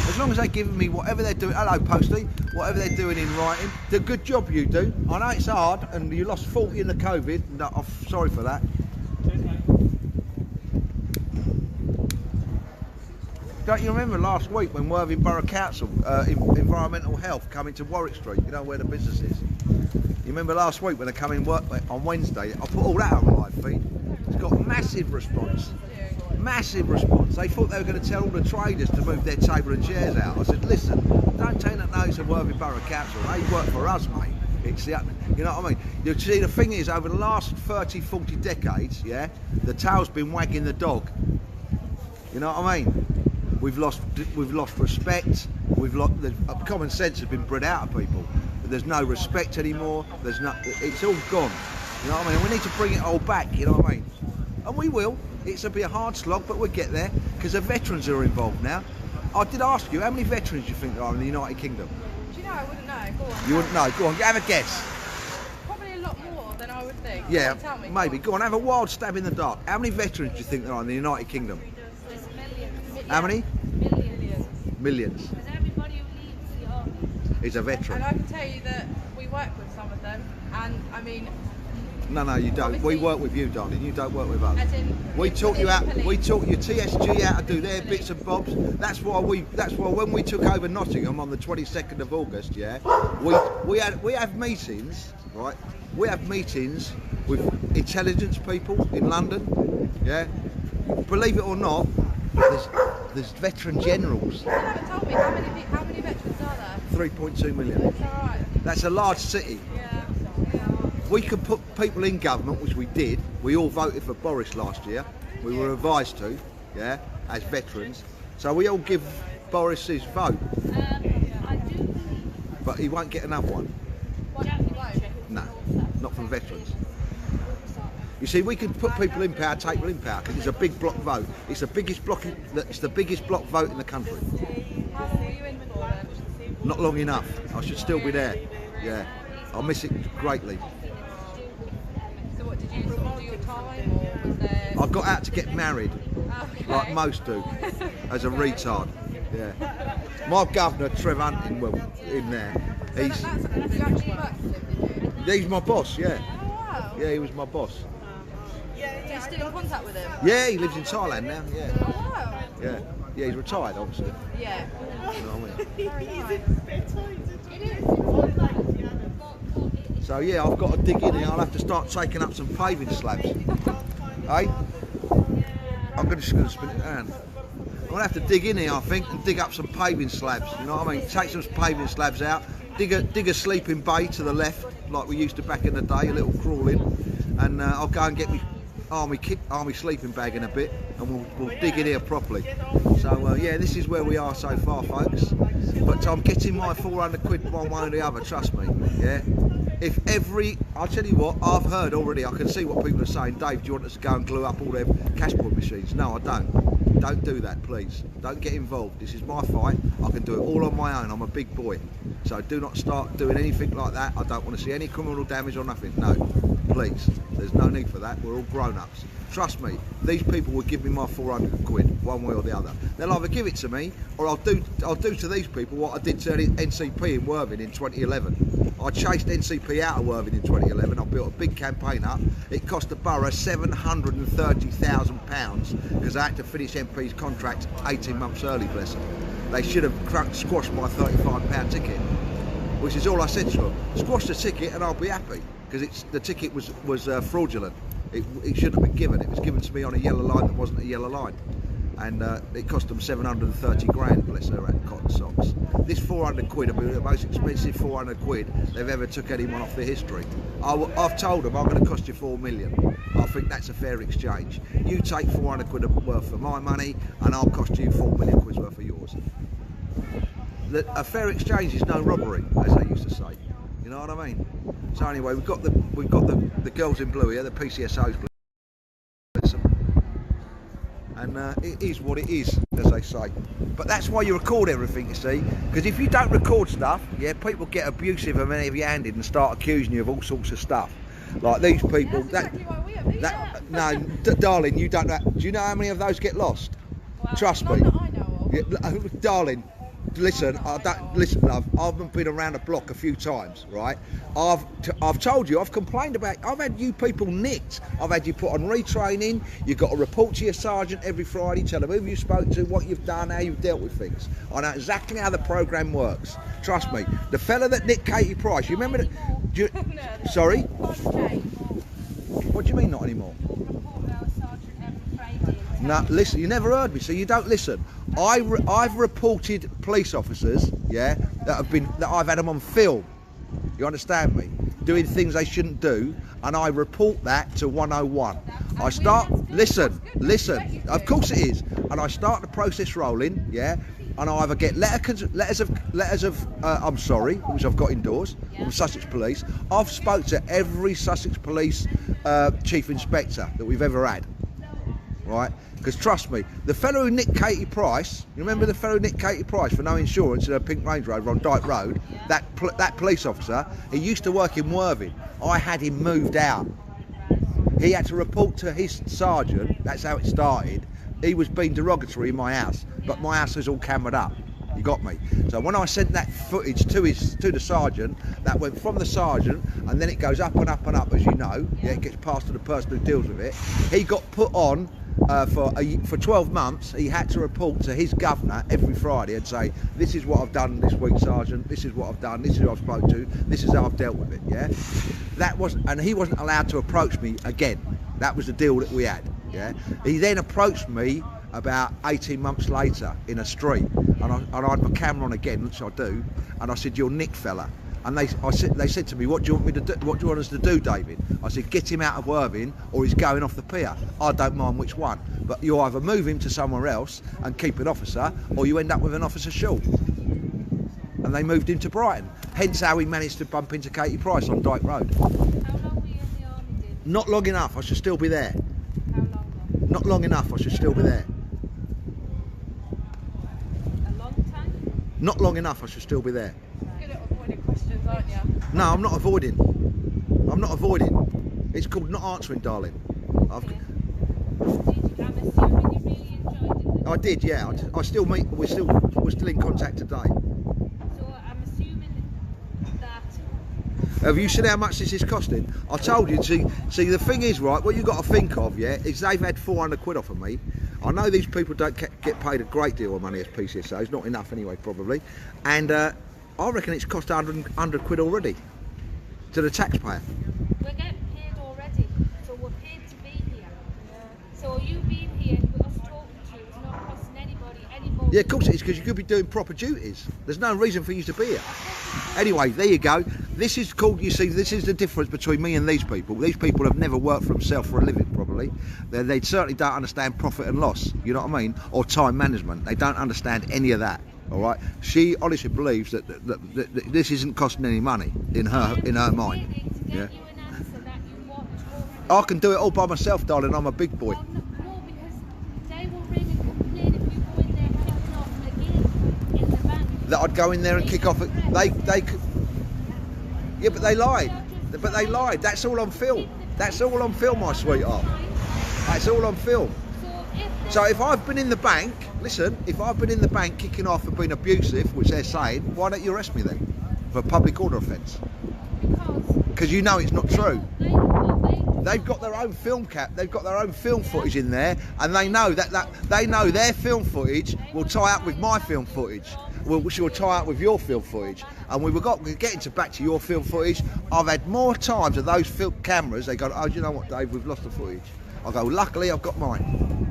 Speaker 1: As long as they're giving me whatever they're doing, hello Posty, whatever they're doing in writing, the good job you do. I know it's hard and you lost 40 in the COVID, no, I'm sorry for that. Don't you remember last week when Worthing Borough Council, Environmental Health, come into Warwick Street, you know where the business is? You remember last week when they come in work on Wednesday, I put all that on live feed. It's got massive response. Massive response. They thought they were going to tell all the traders to move their table and chairs out. I said, listen, don't take that notice of Worthing Borough Council. They work for us, mate. It's the, you know what I mean? You see, the thing is, over the last 30, 40 decades, yeah, the tail's been wagging the dog. You know what I mean? We've lost respect. The common sense has been bred out of people. There's no respect anymore. It's all gone. You know what I mean? We need to bring it all back. You know what I mean? And we will. It'll be a hard slog, but we'll get there because the veterans are involved now. I did ask you, how many veterans do you think there are in the United Kingdom?
Speaker 2: do you know? I wouldn't know. Go on.
Speaker 1: You wouldn't know. Go on, have a guess.
Speaker 2: Probably a lot more than I would think.
Speaker 1: Yeah,
Speaker 2: Go on, tell me.
Speaker 1: maybe. Go on, have a wild stab in the dark. How many veterans do you think there are in the United Kingdom?
Speaker 5: There's millions.
Speaker 1: How many?
Speaker 5: Millions.
Speaker 1: Millions.
Speaker 5: And everybody who leaves the army.
Speaker 1: Is a veteran.
Speaker 2: And I can tell you that we work with some of them, and I mean,
Speaker 1: No, you don't. We
Speaker 2: Obviously-
Speaker 1: work with you, darling. You don't work with us.
Speaker 2: as in,
Speaker 1: We
Speaker 2: it's
Speaker 1: taught you
Speaker 2: within
Speaker 1: how.
Speaker 2: the
Speaker 1: We
Speaker 2: police.
Speaker 1: taught your TSG how to do their bits and bobs. That's why when we took over Nottingham on the 22nd of August, yeah, we have meetings, right? We have meetings with intelligence people in London, yeah. Believe it or not, there's veteran generals.
Speaker 2: You haven't told me how many veterans are there?
Speaker 1: 3.2 million.
Speaker 2: It's alright.
Speaker 1: That's a large city.
Speaker 2: Yeah.
Speaker 1: We could put people in government, which we did. We all voted for Boris last year. We were advised to, yeah, as veterans. So we all give Boris his vote,
Speaker 5: I do believe.
Speaker 1: but he won't get another one. No, not from veterans. You see, we can put people in power, take people in power, because it's a big block vote. It's the biggest block. It's the biggest block vote in the country.
Speaker 2: How long were you in for then?
Speaker 1: Not long enough. I should still be there. Yeah, I miss it greatly.
Speaker 2: So what did you sort of do your time, or was there?
Speaker 1: I got out to get married,
Speaker 2: Okay.
Speaker 1: like most do, as a retard. Yeah. My governor, Trev Hunting, well, in there.
Speaker 2: So you actually worked with him, did you?
Speaker 1: He's my boss. Yeah.
Speaker 2: Oh wow.
Speaker 1: Yeah, he was my boss.
Speaker 2: So you're still in contact with him?
Speaker 1: Yeah, he lives in Thailand now. Yeah.
Speaker 2: Oh wow.
Speaker 1: Yeah. Yeah, he's retired, obviously.
Speaker 2: Yeah.
Speaker 1: You know what I mean?
Speaker 2: Very nice.
Speaker 1: So yeah, I've got to dig in here. I'll have to start taking up some paving slabs. Hey? I'm just going to spin it down. gonna have to dig in here, I think, and dig up some paving slabs. You know what I mean? Take some paving slabs out, dig a sleeping bay to the left, like we used to back in the day, a little crawling, and I'll go and get me army sleeping bag in a bit, and we'll dig in here properly. So yeah, this is where we are so far, folks. But I'm getting my 400 quid one way or the other, trust me. Yeah. I'll tell you what, I've heard already, I can see what people are saying. Dave, do you want us to go and glue up all their cash point machines? No, I don't. Don't do that, please. Don't get involved. This is my fight. I can do it all on my own. I'm a big boy. So do not start doing anything like that. I don't want to see any criminal damage or nothing. No, please. There's no need for that. We're all grown-ups. Trust me, these people will give me my 400 quid one way or the other. They'll either give it to me, or I'll do to these people what I did to NCP in Worthing in 2011. I chased NCP out of Worthing in 2011. I built a big campaign up. It cost the borough £730,000 because I had to finish MP's contract 18 months early, bless them. They should have squashed my £35 ticket, which is all I said to them. Squash the ticket and I'll be happy, because the ticket was fraudulent. It shouldn't have been given. It was given to me on a yellow line that wasn't a yellow line, and it cost them 730 grand, bless her cotton socks. This 400 quid will be the most expensive 400 quid they've ever took anyone off their history. I've told them I'm going to cost you 4 million. I think that's a fair exchange. You take 400 quid worth of my money, and I'll cost you 4 million quid worth of yours. A fair exchange is no robbery, as they used to say. You know what I mean? So anyway, we've got the girls in blue here, the PCSOs blue, and it is what it is, as they say. But that's why you record everything, you see, because if you don't record stuff, yeah, people get abusive and heavy-handed and start accusing you of all sorts of stuff. Like these people. No, darling, you don't know. Do you know how many of those get lost?
Speaker 2: Well,
Speaker 1: Trust me.
Speaker 2: That I know of.
Speaker 1: Yeah, darling. Listen, listen, love. I've been around the block a few times, right? I've told you, I've complained about. I've had you people nicked. I've had you put on retraining. You've got to report to your sergeant every Friday, tell them who you spoke to, what you've done, how you've dealt with things. I know exactly how the program works. Trust me. The fella that nicked Katie Price, you remember that? Sorry. What do you mean not anymore? No, listen, you never heard me, so you don't listen. I've reported police officers, yeah, that I've had them on film. You understand me? Doing things they shouldn't do, and I report that to 101. I start, listen, of course it is, and I start the process rolling, yeah, and I either get letters of I'm sorry, which I've got indoors from Sussex Police. I've spoke to every Sussex Police chief inspector that we've ever had. Right, because trust me, the fellow who nicked Katie Price, you remember the fellow who nicked Katie Price for no insurance in a pink Range Rover on Dyke Road? That police officer, he used to work in Worthing. I had him moved out. He had to report to his sergeant. That's how it started. He was being derogatory in my house, but my house is all cameraed up. You got me? So when I sent that footage to the sergeant, that went from the sergeant, and then it goes up and up and up, as you know. Yeah, it gets passed to the person who deals with it. He got put on for 12 months. He had to report to his governor every Friday and say, this is what I've done this week, sergeant, this is what I've done, this is who I've spoke to, this is how I've dealt with it. Yeah, and he wasn't allowed to approach me again. That was the deal that we had. Yeah, he then approached me about 18 months later in a street, and I had my camera on again, which I do, and I said, you're Nick fella. And they said to me, what do you want me to do? What do you want us to do, David? I said, get him out of Worthing, or he's going off the pier. I don't mind which one, but you either move him to somewhere else and keep an officer, or you end up with an officer short. And they moved him to Brighton. Hence how we managed to bump into Katie Price on Dyke Road.
Speaker 5: How long were you in the army, David?
Speaker 1: Not long enough. I should still be there.
Speaker 5: How long though?
Speaker 1: Not long enough. I should still be there.
Speaker 5: A long time?
Speaker 1: Not long enough. I should still be there.
Speaker 2: Good at avoiding questions, aren't you?
Speaker 1: No, I'm not avoiding. I'm not avoiding. It's called not answering, darling.
Speaker 5: I'm assuming you really enjoyed it.
Speaker 1: I did, yeah. I still meet. We're still in contact today.
Speaker 5: So I'm assuming that.
Speaker 1: Have you seen how much this is costing? I told you. See, the thing is, right, what you've got to think of, yeah, is they've had 400 quid off of me. I know these people don't get paid a great deal of money as PCSOs, not enough anyway, probably. And I reckon it's cost 100 quid already to the taxpayer.
Speaker 5: We're getting paid already, so we're paid to be here. So you being here, with us talking to you, is not costing anybody
Speaker 1: Yeah, of course it is, because you could be doing proper duties. There's no reason for you to be here. Anyway, there you go. This is called, you see, this is the difference between me and these people. These people have never worked for themselves for a living, probably. They certainly don't understand profit and loss, you know what I mean? Or time management. They don't understand any of that, all right? She honestly believes that this isn't costing any money in her mind. Yeah. I can do it all by myself, darling. I'm a big boy.
Speaker 5: No, because they will ring and complain if you go in there kicking off again in the bank.
Speaker 1: That I'd go in there and kick off. They could. Yeah, but they lied. But they lied. That's all on film. That's all on film, my sweetheart. That's all on film. So if I've been in the bank, listen, if I've been in the bank kicking off and being abusive, which they're saying, why don't you arrest me then for a public order offence? Because you know it's not true. They've got their own film they've got their own film footage in there, and they know that they know their film footage will tie up with my film footage, which will tie up with your film footage. And we're getting back to your film footage. I've had more times of those film cameras. They go, oh, do you know what, Dave? We've lost the footage. I go, luckily I've got mine.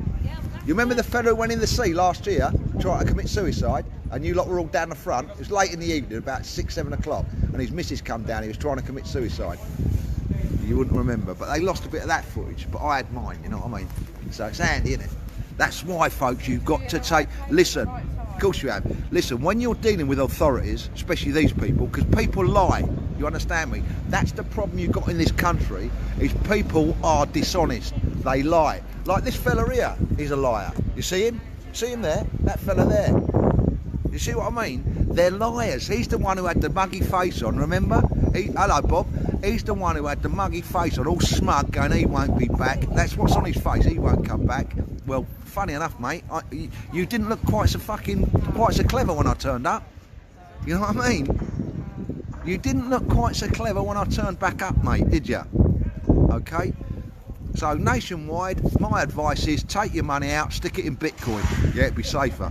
Speaker 1: You remember the fella who went in the sea last year, tried to commit suicide, and you lot were all down the front? It was late in the evening, about 6, 7 o'clock, and his missus come down. He was trying to commit suicide. You wouldn't remember, but they lost a bit of that footage, but I had mine, you know what I mean? So it's handy, isn't it? That's why, folks, you've got to take, listen, of course you have, listen, when you're dealing with authorities, especially these people, because people lie, you understand me? That's the problem you've got in this country, is people are dishonest, they lie. Like this fella here, he's a liar. You see him? See him there? That fella there. You see what I mean? They're liars. He's the one who had the muggy face on, remember? Hello, Bob. He's the one who had the muggy face on, all smug, going, he won't be back. That's what's on his face, he won't come back. Well, funny enough, mate, you didn't look quite so clever when I turned up. You know what I mean? You didn't look quite so clever when I turned back up, mate, did you? Okay? So, nationwide, my advice is take your money out, stick it in Bitcoin. Yeah, it'd be safer.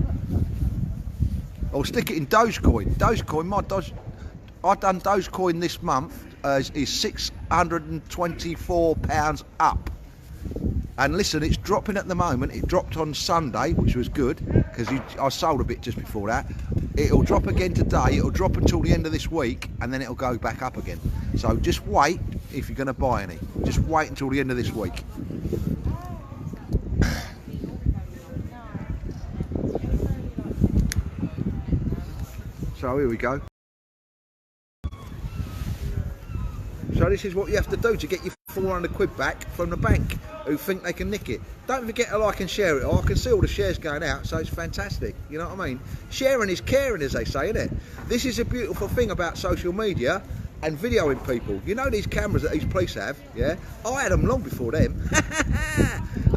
Speaker 1: Or stick it in Dogecoin. Dogecoin, I've done Dogecoin this month, is £624 up. And listen, it's dropping at the moment. It dropped on Sunday, which was good, because I sold a bit just before that. It'll drop again today, it'll drop until the end of this week, and then it'll go back up again. So just wait if you're going to buy any. Just wait until the end of this week. So here we go. So this is what you have to do to get your 400 quid back from the bank who think they can nick it. Don't forget to like and share it. I can see all the shares going out, so it's fantastic. You know what I mean? Sharing is caring, as they say, isn't it? This is a beautiful thing about social media and videoing people. You know these cameras that these police have, yeah? I had them long before them.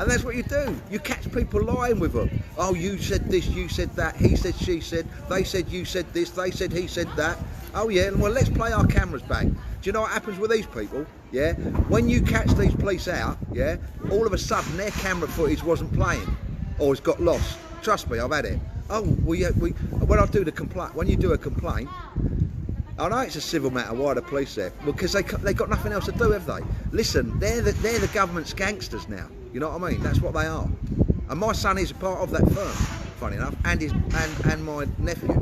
Speaker 1: And that's what you do. You catch people lying with them. Oh, you said this, you said that, he said, she said, they said you said this, they said he said that. Oh yeah, well let's play our cameras back. Do you know what happens with these people? Yeah, when you catch these police out, yeah, all of a sudden their camera footage wasn't playing, or it's got lost. Trust me, I've had it. Oh, when I do the complaint, when you do a complaint, I know it's a civil matter. Why are the police there? Well, because they got nothing else to do, have they? Listen, they're the government's gangsters now. You know what I mean? That's what they are. And my son is a part of that firm, funny enough, and my nephew.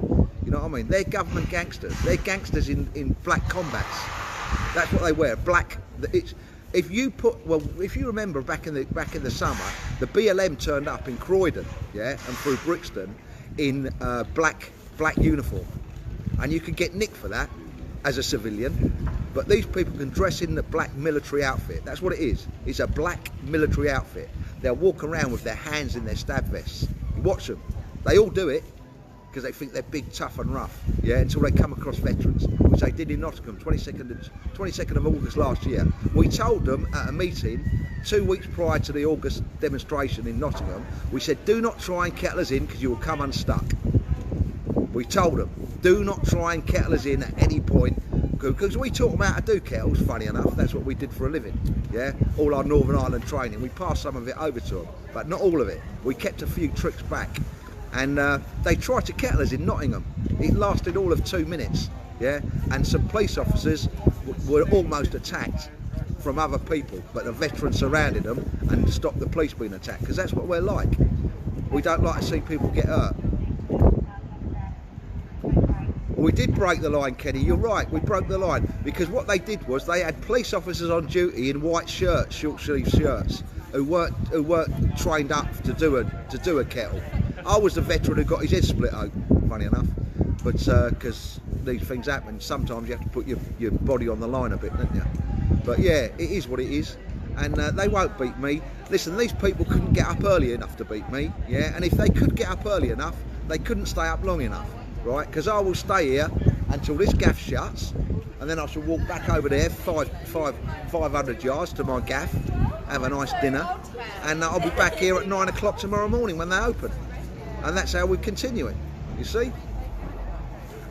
Speaker 1: You know what I mean? They're government gangsters. They're gangsters in black combats. That's what they wear. Black. If you remember back in the summer, the BLM turned up in Croydon, yeah, and through Brixton in black uniform, and you could get nicked for that as a civilian. But these people can dress in the black military outfit. That's what it is. It's a black military outfit. They'll walk around with their hands in their stab vests. You watch them. They all do it because they think they're big, tough and rough, yeah, until they come across veterans, which they did in Nottingham, 22nd of August last year. We told them at a meeting 2 weeks prior to the August demonstration in Nottingham, we said, do not try and kettle us in because you will come unstuck. We told them, do not try and kettle us in at any point, because we taught them how to do kettles, funny enough. That's what we did for a living, yeah, all our Northern Ireland training. We passed some of it over to them, but not all of it. We kept a few tricks back. And they tried to kettle us in Nottingham. It lasted all of 2 minutes, yeah? And some police officers were almost attacked from other people, but the veterans surrounded them and stopped the police being attacked, because that's what we're like. We don't like to see people get hurt. We did break the line, Kenny. You're right. We broke the line because what they did was they had police officers on duty in white shirts, short sleeve shirts, who weren't trained up to do a kettle. I was the veteran who got his head split open. Funny enough, but because these things happen, sometimes you have to put your body on the line a bit, don't you? But yeah, it is what it is, and they won't beat me. Listen, these people couldn't get up early enough to beat me, yeah. And if they could get up early enough, they couldn't stay up long enough. Right, because I will stay here until this gaff shuts, and then I shall walk back over there 500 yards to my gaff, have a nice dinner, and I'll be back here at 9 o'clock tomorrow morning when they open. And that's how we continue it, you see?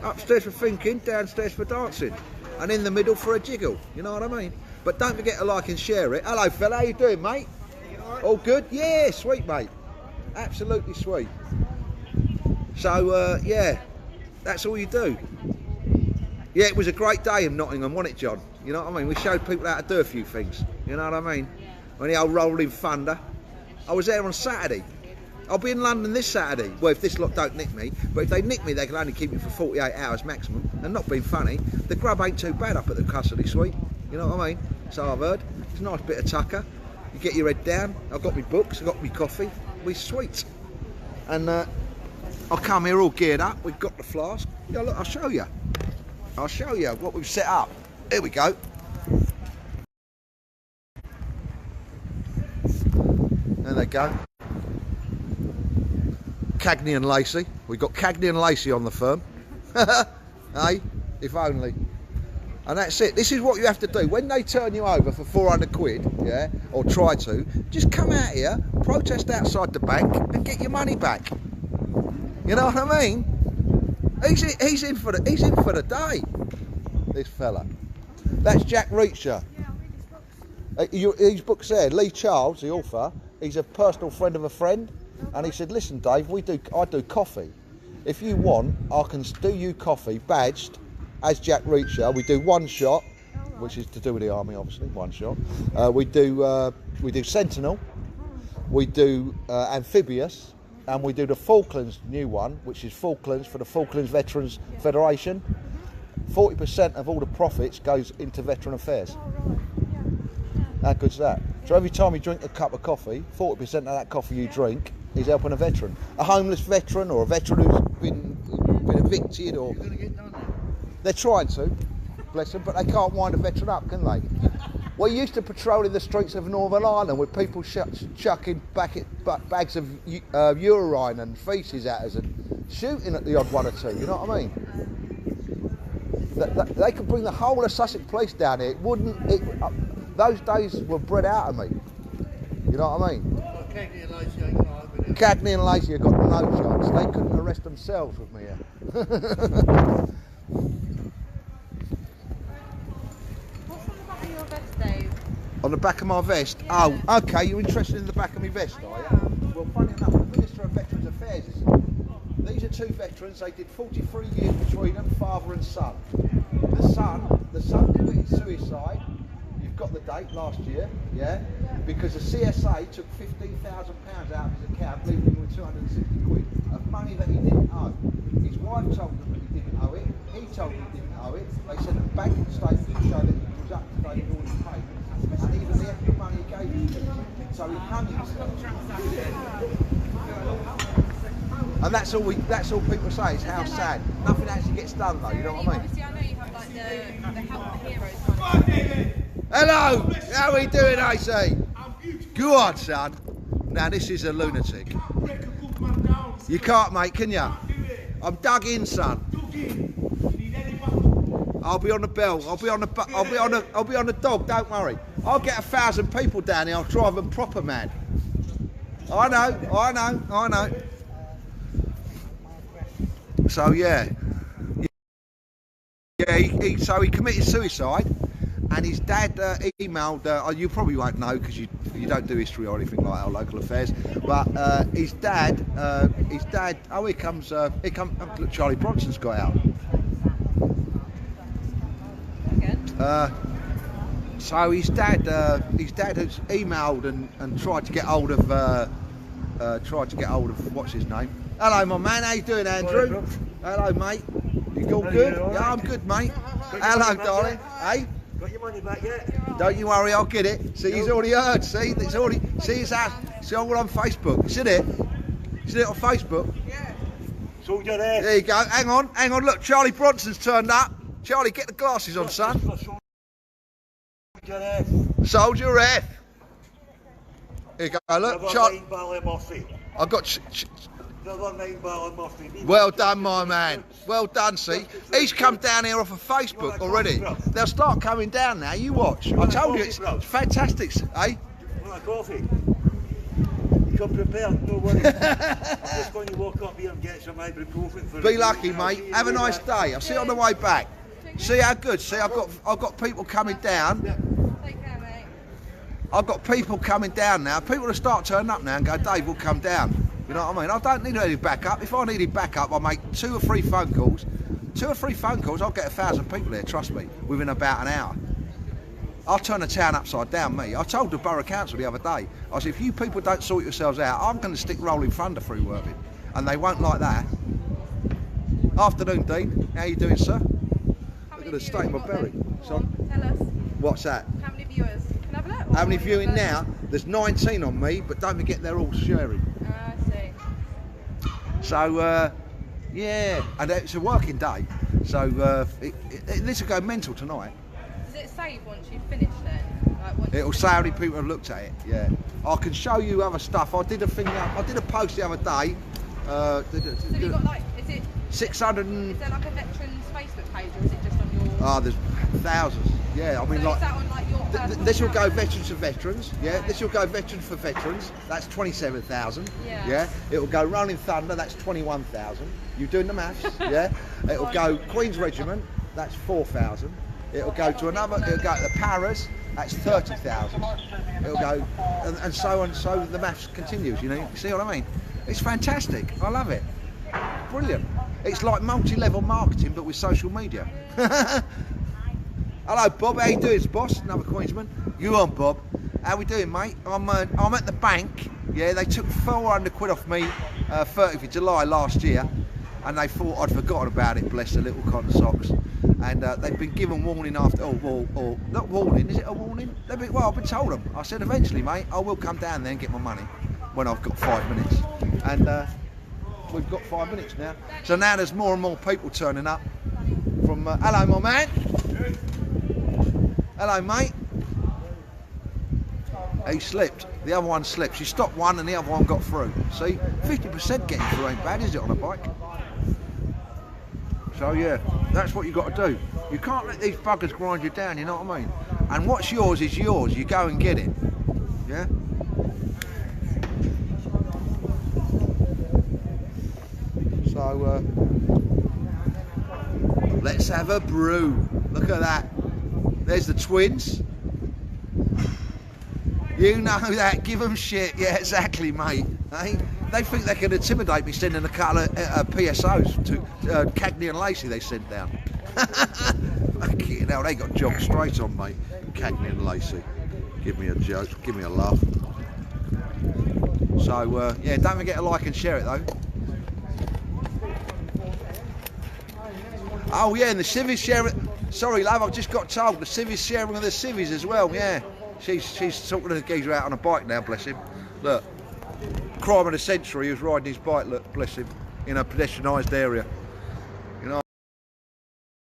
Speaker 1: Upstairs for thinking, downstairs for dancing, and in the middle for a jiggle, you know what I mean? But don't forget to like and share it. Hello fella, how you doing, mate? All good? Yeah, sweet mate, absolutely sweet. So yeah, that's all you do. Yeah, it was a great day in Nottingham, wasn't it, John? You know what I mean? We showed people how to do a few things. You know what I mean? When the old rolling thunder. I was there on Saturday. I'll be in London this Saturday. Well, if this lot don't nick me. But if they nick me, they can only keep me for 48 hours maximum. And not being funny, the grub ain't too bad up at the custody suite. You know what I mean? So I've heard. It's a nice bit of tucker. You get your head down. I've got my books. I've got my coffee. We sweet. And I'll come here all geared up. We've got the flask. Yeah, look, I'll show you. I'll show you what we've set up. Here we go. There they go. Cagney and Lacey. We've got Cagney and Lacey on the firm. Hey, if only. And that's it. This is what you have to do. When they turn you over for 400 quid, yeah, or try to, just come out here, protest outside the bank and get your money back. You know what I mean? He's in for the day. This fella. That's Jack Reacher. His book's there. Lee Charles, the author. He's a personal friend of a friend, and he said, "Listen, Dave, I do coffee. If you want, I can do you coffee badged as Jack Reacher. We do one shot, which is to do with the army, obviously. One shot. We do Sentinel. We do Amphibious." And we do the Falklands new one, which is Falklands for the Falklands Veterans Federation. 40% of all the profits goes into veteran affairs. How good's that? So every time you drink a cup of coffee, 40% of that coffee you drink is helping a veteran. A homeless veteran or a veteran who's been evicted, or they're trying to, bless them, but they can't wind a veteran up, can they? We used to patrol in the streets of Northern Ireland with people chucking bags of urine and faeces at us and shooting at the odd one or two, you know what I mean? They could bring the whole of Sussex Police down here. Those days were bred out of me. You know what I mean? Cagney and Lacey have got no chance. They couldn't arrest themselves with me here. On the back of my vest? Yeah. Oh, okay, you're interested in the back of my vest, are you? Well, funny enough, the Minister of Veterans Affairs, these are two veterans, they did 43 years between them, father and son. The son committed suicide, you've got the date, last year, yeah? Because the CSA took £15,000 out of his account, leaving him with 260 quid of money that he didn't owe. His wife told him that he didn't owe it, he told him he didn't owe it, they said the bank statement showed that he was up to date with all his payments. And even the extra money he gave him, so he hung himself. And that's all people say is how sad. Nothing actually gets done though, you know what I mean?
Speaker 2: Obviously, I know you have like the help the heroes kind of.
Speaker 1: Hello! How are we doing, AC? Go on, son. Now this is a lunatic. You can't, mate, can you? I'm dug in, son. I'll be on the bell. I'll be on the dog. Don't worry. I'll get 1,000 people down here. I'll drive them proper mad. I know. So yeah, so he committed suicide, and his dad emailed. You probably won't know because you don't do history or anything like our local affairs. But his dad. Oh, here comes. Look, Charlie Bronson's got out. So his dad has emailed and tried to get hold of what's his name. Hello, my man. How you doing, Andrew? Hello, mate. You all good? Yeah, I'm good, mate. Hello, darling. Hey?
Speaker 6: Got your money back yet?
Speaker 1: Don't you worry, I'll get it. See, he's already heard. See, it's already. See, it's out. See, I'm all on Facebook. You seen it? You seen it on Facebook?
Speaker 2: Yeah.
Speaker 6: Sold your ass.
Speaker 1: There you go. Hang on. Look, Charlie Bronson's turned up. Charlie, get the glasses on, son.
Speaker 6: Sold your ass.
Speaker 1: Sold your ref. Here you go. Look, Charlie. I got. Well done, my man. Well done, see. He's come down here off of Facebook already. They'll start coming down now, you watch. I told you, it's fantastic, eh?
Speaker 6: Want a coffee? You come prepared, no worries. I'm just going to walk up here and get some ibuprofen for
Speaker 1: Be lucky, mate. Have a nice day. I'll see you on the way back. See how good. See, I've got people coming down.
Speaker 2: Take care, mate.
Speaker 1: I've got people coming down now. People will start turning up now and go, Dave, we'll come down. You know what I mean? I don't need any backup. If I needed backup, I'll make 2 or 3 phone calls. 2 or 3 phone calls, I'll get 1,000 people here, trust me, within about an hour. I'll turn the town upside down, me. I told the Borough Council the other day, I said, if you people don't sort yourselves out, I'm going to stick rolling thunder through working. And they won't like that. Afternoon, Dean. How you doing, sir? Look at the state of my belly.
Speaker 2: Tell us.
Speaker 1: What's that?
Speaker 2: How many viewers? Can I have a look?
Speaker 1: How many viewing now? There's 19 on me, but don't forget they're all sharing.
Speaker 2: I see.
Speaker 1: So, yeah, and it's a working day, so this will go mental tonight.
Speaker 2: Does it save once you've finished then? Like once
Speaker 1: It'll say how many people have looked at it, yeah. I can show you other stuff. I did a post the other day.
Speaker 2: So you've got like, is it
Speaker 1: 600 and...
Speaker 2: Is there like a veterans Facebook page or is it just on your...
Speaker 1: Oh, there's thousands. Yeah, I mean,
Speaker 2: So
Speaker 1: like...
Speaker 2: is that on like your personal
Speaker 1: This will go
Speaker 2: account?
Speaker 1: veterans for veterans, yeah. This will go veterans for veterans, that's 27,000,
Speaker 2: Yeah.
Speaker 1: It will go Rolling Thunder, that's 21,000. You doing the maths, yeah? It will go Queen's Regiment, that's 4,000. It'll go to another, it'll go to the Paras, that's 30,000. It'll go, and so on, so the maths continues, you know, you see what I mean? It's fantastic, I love it. Brilliant. It's like multi-level marketing, but with social media. Hello, Bob. How you doing, boss? Another Queensman. You on, Bob? How we doing, mate? I'm at the bank. Yeah, they took 400 quid off me 30th of July last year, and they thought I'd forgotten about it. Bless the little cotton socks. And they've been given warning after. Oh, not warning. Is it a warning? I've been told them. I said eventually, mate, I will come down there and get my money when I've got 5 minutes. And we've got 5 minutes now. So now there's more and more people turning up. From hello, my man. Hello, mate. He slipped. The other one slipped. She stopped one and the other one got through. See, 50% getting through ain't bad, is it, on a bike? So yeah, that's what you got to do. You can't let these buggers grind you down, you know what I mean? And what's yours is yours. You go and get it. Yeah? So, let's have a brew. Look at that. There's the twins. You know that. Give them shit. Yeah, exactly, mate. Hey? They think they can intimidate me sending a couple of PSOs to Cagney and Lacey they sent down. Fucking hell, they got jogged straight on, mate. Cagney and Lacey. Give me a joke. Give me a laugh. So, yeah, don't forget to like and share it, though. Oh yeah, and the civvies sharing. Sorry, love, I've just got told the civvies sharing with the civvies as well. Yeah, she's talking to the geezer out on a bike now. Bless him. Look, crime of the century. He was riding his bike. Look, bless him, in a pedestrianised area. You know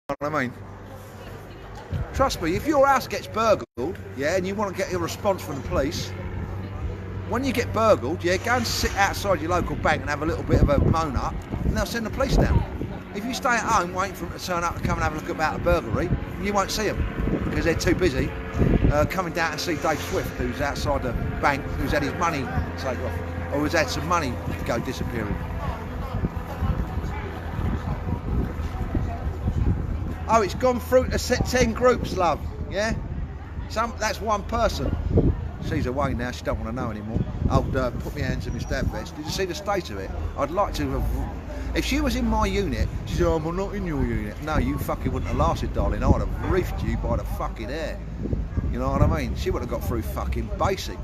Speaker 1: what I mean? Trust me, if your house gets burgled, yeah, and you want to get a response from the police, when you get burgled, yeah, go and sit outside your local bank and have a little bit of a moan up, and they'll send the police down. If you stay at home waiting for them to turn up and come and have a look about the burglary, you won't see them because they're too busy coming down to see Dave Swift, who's outside the bank, who's had his money taken off, or who's had some money go disappearing. Oh, it's gone through to 10 groups, love. Yeah, that's one person. She's away now. She don't want to know anymore. I'll put my hands in my stab vest. Did you see the state of it? I'd like to have. If she was in my unit, she said, "Oh, I'm not in your unit." No, you fucking wouldn't have lasted, darling. I would have reefed you by the fucking hair. You know what I mean? She would have got through fucking basic.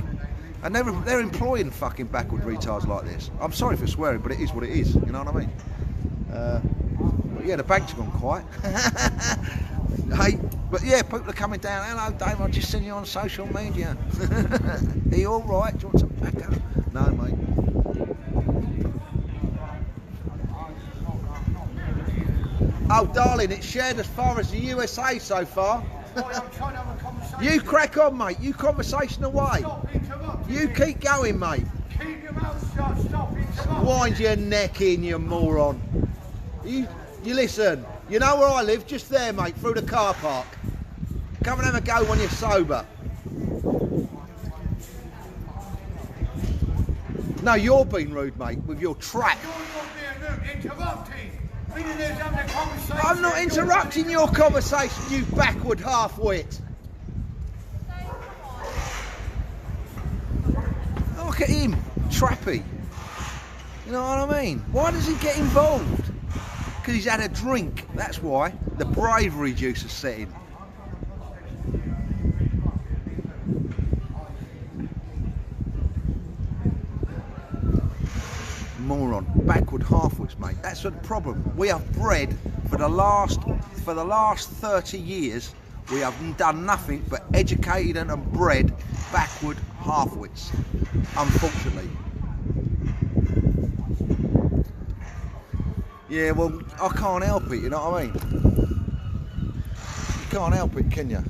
Speaker 1: And they're employing fucking backward retards like this. I'm sorry for swearing, but it is what it is. You know what I mean? But But yeah, the bank's gone quiet. Hey, but yeah, people are coming down. Hello, Dave, I've just seen you on social media. Are you all right? Do you want some tobacco? No, mate. Oh, darling, it's shared as far as the USA so far.
Speaker 6: I'm trying to have a conversation.
Speaker 1: You crack on, mate. You conversation away.
Speaker 6: Stop interrupting
Speaker 1: You
Speaker 6: me.
Speaker 1: keep going, mate.
Speaker 6: Keep your mouth shut. Stop interrupting.
Speaker 1: Wind your neck in, you moron. You listen. You know where I live? Just there, mate, through the car park. Come and have a go when you're sober. No, you're being rude, mate, with your trap.
Speaker 6: You're not being rude. Interrupting. Millionaires having a conversation.
Speaker 1: I'm not interrupting your conversation, you backward half-wit. Look at him, trappy. You know what I mean? Why does he get involved? Because he's had a drink, that's why. The bravery juice is set in. Moron, backward half-wits, mate. That's the problem. We have bred for the last 30 years. We have done nothing but educated and bred backward half-wits, unfortunately. Yeah, well, I can't help it. You know what I mean? You can't help it, can you?